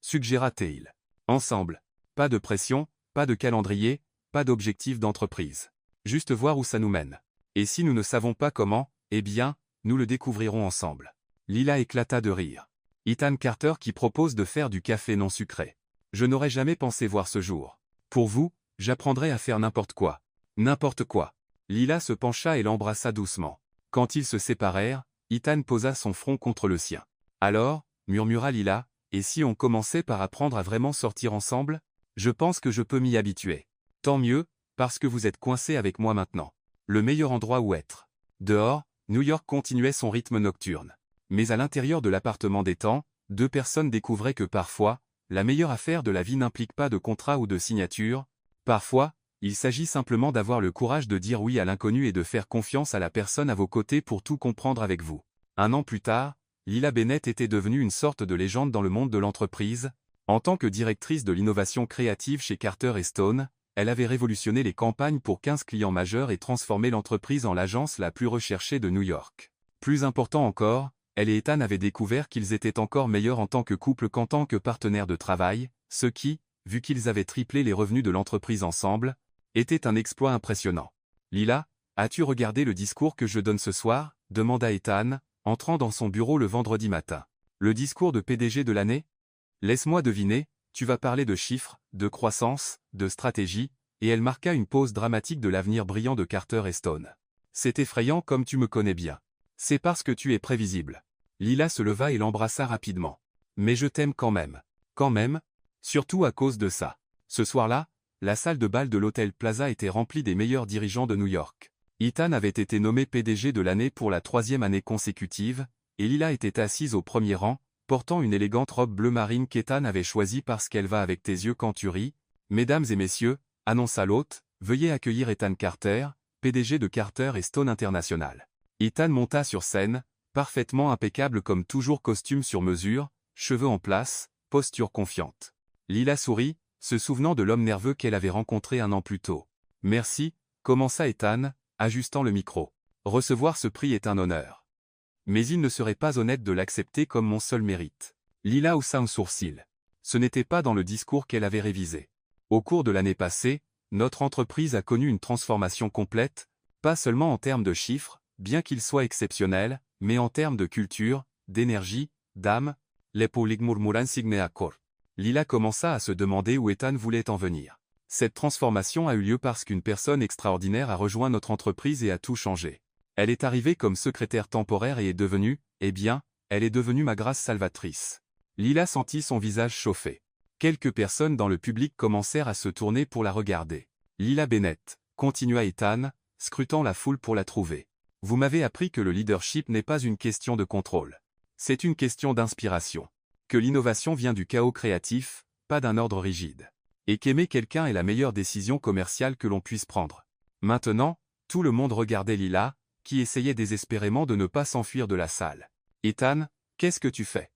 Suggéra-t-il. Ensemble. Pas de pression, pas de calendrier, pas d'objectif d'entreprise. Juste voir où ça nous mène. Et si nous ne savons pas comment, eh bien, nous le découvrirons ensemble. Lila éclata de rire. Ethan Carter qui propose de faire du café non sucré. Je n'aurais jamais pensé voir ce jour. Pour vous, j'apprendrai à faire n'importe quoi. N'importe quoi. Lila se pencha et l'embrassa doucement. Quand ils se séparèrent, Ethan posa son front contre le sien. Alors, murmura Lila, et si on commençait par apprendre à vraiment sortir ensemble? Je pense que je peux m'y habituer. Tant mieux, parce que vous êtes coincé avec moi maintenant. Le meilleur endroit où être. Dehors, New York continuait son rythme nocturne. Mais à l'intérieur de l'appartement d'Ethan, deux personnes découvraient que parfois, la meilleure affaire de la vie n'implique pas de contrat ou de signature. Parfois, il s'agit simplement d'avoir le courage de dire oui à l'inconnu et de faire confiance à la personne à vos côtés pour tout comprendre avec vous. Un an plus tard, Lila Bennett était devenue une sorte de légende dans le monde de l'entreprise. En tant que directrice de l'innovation créative chez Carter & Stone, elle avait révolutionné les campagnes pour 15 clients majeurs et transformé l'entreprise en l'agence la plus recherchée de New York. Plus important encore, elle et Ethan avaient découvert qu'ils étaient encore meilleurs en tant que couple qu'en tant que partenaires de travail, ce qui, vu qu'ils avaient triplé les revenus de l'entreprise ensemble, était un exploit impressionnant. Lila, as-tu regardé le discours que je donne ce soir? Demanda Ethan, entrant dans son bureau le vendredi matin. Le discours de PDG de l'année? Laisse-moi deviner, tu vas parler de chiffres, de croissance, de stratégie, et elle marqua une pause dramatique de l'avenir brillant de Carter & Stone. C'est effrayant comme tu me connais bien. C'est parce que tu es prévisible. Lila se leva et l'embrassa rapidement. Mais je t'aime quand même. Quand même? Surtout à cause de ça. Ce soir-là, la salle de bal de l'hôtel Plaza était remplie des meilleurs dirigeants de New York. Ethan avait été nommé PDG de l'année pour la 3e année consécutive, et Lila était assise au premier rang, portant une élégante robe bleu marine qu'Ethan avait choisie parce qu'elle va avec tes yeux quand tu ris. Mesdames et messieurs, annonça l'hôte, veuillez accueillir Ethan Carter, PDG de Carter & Stone International. Ethan monta sur scène, parfaitement impeccable comme toujours, costume sur mesure, cheveux en place, posture confiante. Lila sourit, se souvenant de l'homme nerveux qu'elle avait rencontré un an plus tôt. Merci, commença Ethan, ajustant le micro. Recevoir ce prix est un honneur. Mais il ne serait pas honnête de l'accepter comme mon seul mérite. Lila haussa un sourcil. Ce n'était pas dans le discours qu'elle avait révisé. Au cours de l'année passée, notre entreprise a connu une transformation complète, pas seulement en termes de chiffres, bien qu'il soit exceptionnel, mais en termes de culture, d'énergie, d'âme, les polig murmuran signe acor. Lila commença à se demander où Ethan voulait en venir. Cette transformation a eu lieu parce qu'une personne extraordinaire a rejoint notre entreprise et a tout changé. Elle est arrivée comme secrétaire temporaire et est devenue, eh bien, elle est devenue ma grâce salvatrice. Lila sentit son visage chauffer. Quelques personnes dans le public commencèrent à se tourner pour la regarder. Lila Bennett, continua Ethan, scrutant la foule pour la trouver. Vous m'avez appris que le leadership n'est pas une question de contrôle. C'est une question d'inspiration. Que l'innovation vient du chaos créatif, pas d'un ordre rigide. Et qu'aimer quelqu'un est la meilleure décision commerciale que l'on puisse prendre. Maintenant, tout le monde regardait Lila, qui essayait désespérément de ne pas s'enfuir de la salle. « Ethan, qu'est-ce que tu fais »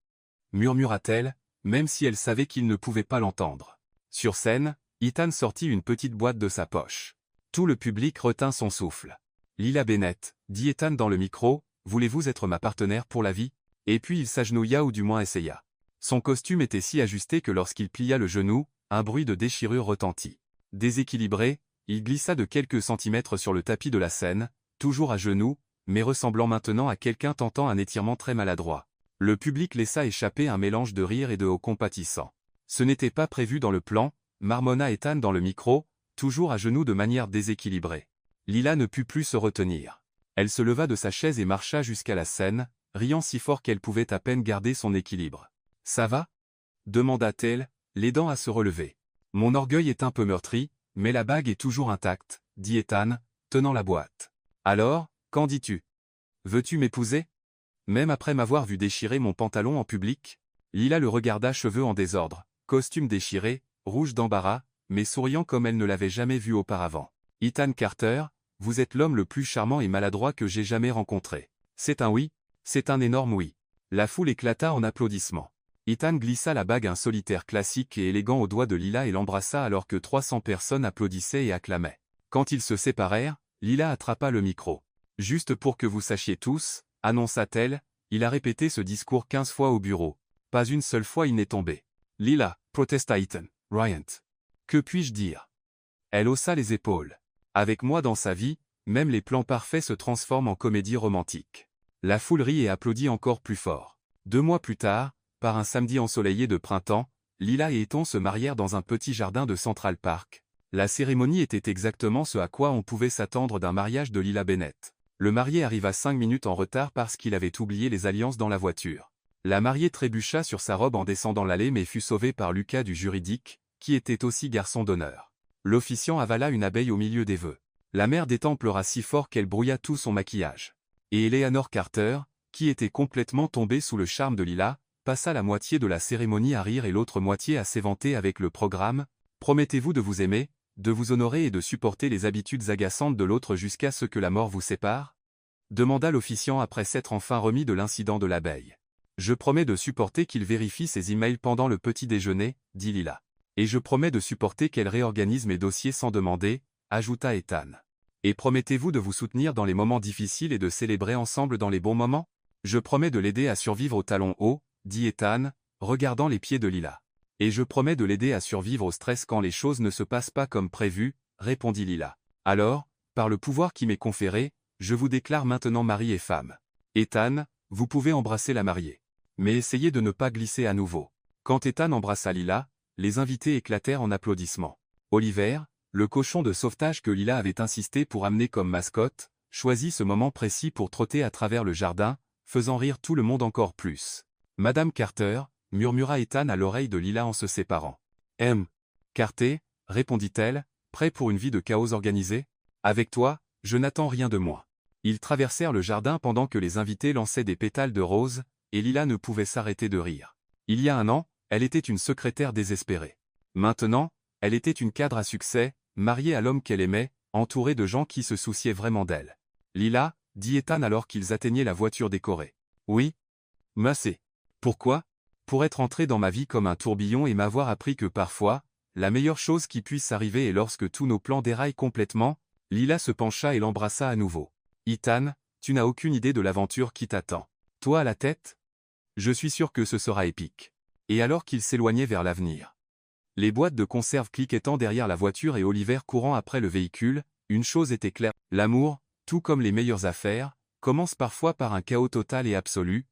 murmura-t-elle, même si elle savait qu'il ne pouvait pas l'entendre. Sur scène, Ethan sortit une petite boîte de sa poche. Tout le public retint son souffle. « Lila Bennett, dit Ethan dans le micro, voulez-vous être ma partenaire pour la vie ?» Et puis il s'agenouilla ou du moins essaya. Son costume était si ajusté que lorsqu'il plia le genou, un bruit de déchirure retentit. Déséquilibré, il glissa de quelques centimètres sur le tapis de la scène, toujours à genoux, mais ressemblant maintenant à quelqu'un tentant un étirement très maladroit. Le public laissa échapper un mélange de rire et de hots compatissants. Ce n'était pas prévu dans le plan, marmonna Ethan dans le micro, toujours à genoux de manière déséquilibrée. Lila ne put plus se retenir. Elle se leva de sa chaise et marcha jusqu'à la scène, riant si fort qu'elle pouvait à peine garder son équilibre. « Ça va » demanda-t-elle, l'aidant à se relever. « Mon orgueil est un peu meurtri, mais la bague est toujours intacte, dit Ethan, tenant la boîte. « Alors, qu'en dis-tu ? Veux-tu m'épouser » Même après m'avoir vu déchirer mon pantalon en public, Lila le regarda, cheveux en désordre, costume déchiré, rouge d'embarras, mais souriant comme elle ne l'avait jamais vu auparavant. « Ethan Carter, vous êtes l'homme le plus charmant et maladroit que j'ai jamais rencontré. » C'est un oui, c'est un énorme oui. La foule éclata en applaudissements. Ethan glissa la bague, un solitaire classique et élégant, au doigt de Lila et l'embrassa alors que 300 personnes applaudissaient et acclamaient. Quand ils se séparèrent, Lila attrapa le micro. « Juste pour que vous sachiez tous, annonça-t-elle, il a répété ce discours 15 fois au bureau. Pas une seule fois il n'est tombé. Lila, protesta Ethan. Ryant. Que puis-je dire ? Elle haussa les épaules. Avec moi dans sa vie, même les plans parfaits se transforment en comédie romantique. La foule rit et applaudit encore plus fort. 2 mois plus tard, par un samedi ensoleillé de printemps, Lila et Ethan se marièrent dans un petit jardin de Central Park. La cérémonie était exactement ce à quoi on pouvait s'attendre d'un mariage de Lila Bennett. Le marié arriva 5 minutes en retard parce qu'il avait oublié les alliances dans la voiture. La mariée trébucha sur sa robe en descendant l'allée mais fut sauvée par Lucas du juridique, qui était aussi garçon d'honneur. L'officiant avala une abeille au milieu des vœux. La mère d'Ethan pleura si fort qu'elle brouilla tout son maquillage. Et Eleanor Carter, qui était complètement tombée sous le charme de Lila, passa la moitié de la cérémonie à rire et l'autre moitié à s'éventer avec le programme « Promettez-vous de vous aimer, de vous honorer et de supporter les habitudes agaçantes de l'autre jusqu'à ce que la mort vous sépare ?» demanda l'officiant après s'être enfin remis de l'incident de l'abeille. « Je promets de supporter qu'il vérifie ses emails pendant le petit déjeuner, dit Lila. Et je promets de supporter qu'elle réorganise mes dossiers sans demander, ajouta Ethan. Et promettez-vous de vous soutenir dans les moments difficiles et de célébrer ensemble dans les bons moments ? Je promets de l'aider à survivre au talon haut, dit Ethan, regardant les pieds de Lila. Et je promets de l'aider à survivre au stress quand les choses ne se passent pas comme prévu, répondit Lila. Alors, par le pouvoir qui m'est conféré, je vous déclare maintenant mari et femme. Ethan, vous pouvez embrasser la mariée. Mais essayez de ne pas glisser à nouveau. Quand Ethan embrassa Lila, les invités éclatèrent en applaudissements. Oliver, le cochon de sauvetage que Lila avait insisté pour amener comme mascotte, choisit ce moment précis pour trotter à travers le jardin, faisant rire tout le monde encore plus. Madame Carter, murmura Ethan à l'oreille de Lila en se séparant. Carter, répondit-elle, prêt pour une vie de chaos organisé ? Avec toi, je n'attends rien de moins. Ils traversèrent le jardin pendant que les invités lançaient des pétales de rose, et Lila ne pouvait s'arrêter de rire. Il y a 1 an, elle était une secrétaire désespérée. Maintenant, elle était une cadre à succès, mariée à l'homme qu'elle aimait, entourée de gens qui se souciaient vraiment d'elle. Lila, dit Ethan alors qu'ils atteignaient la voiture décorée. Oui. Massé. Pourquoi ? Pour être entré dans ma vie comme un tourbillon et m'avoir appris que parfois, la meilleure chose qui puisse arriver est lorsque tous nos plans déraillent complètement. Lila se pencha et l'embrassa à nouveau. Ethan, tu n'as aucune idée de l'aventure qui t'attend. Toi à la tête ? Je suis sûr que ce sera épique. Et alors qu'ils s'éloignaient vers l'avenir. Les boîtes de conserve cliquettant derrière la voiture et Oliver courant après le véhicule, une chose était claire, l'amour, tout comme les meilleures affaires, commence parfois par un chaos total et absolu,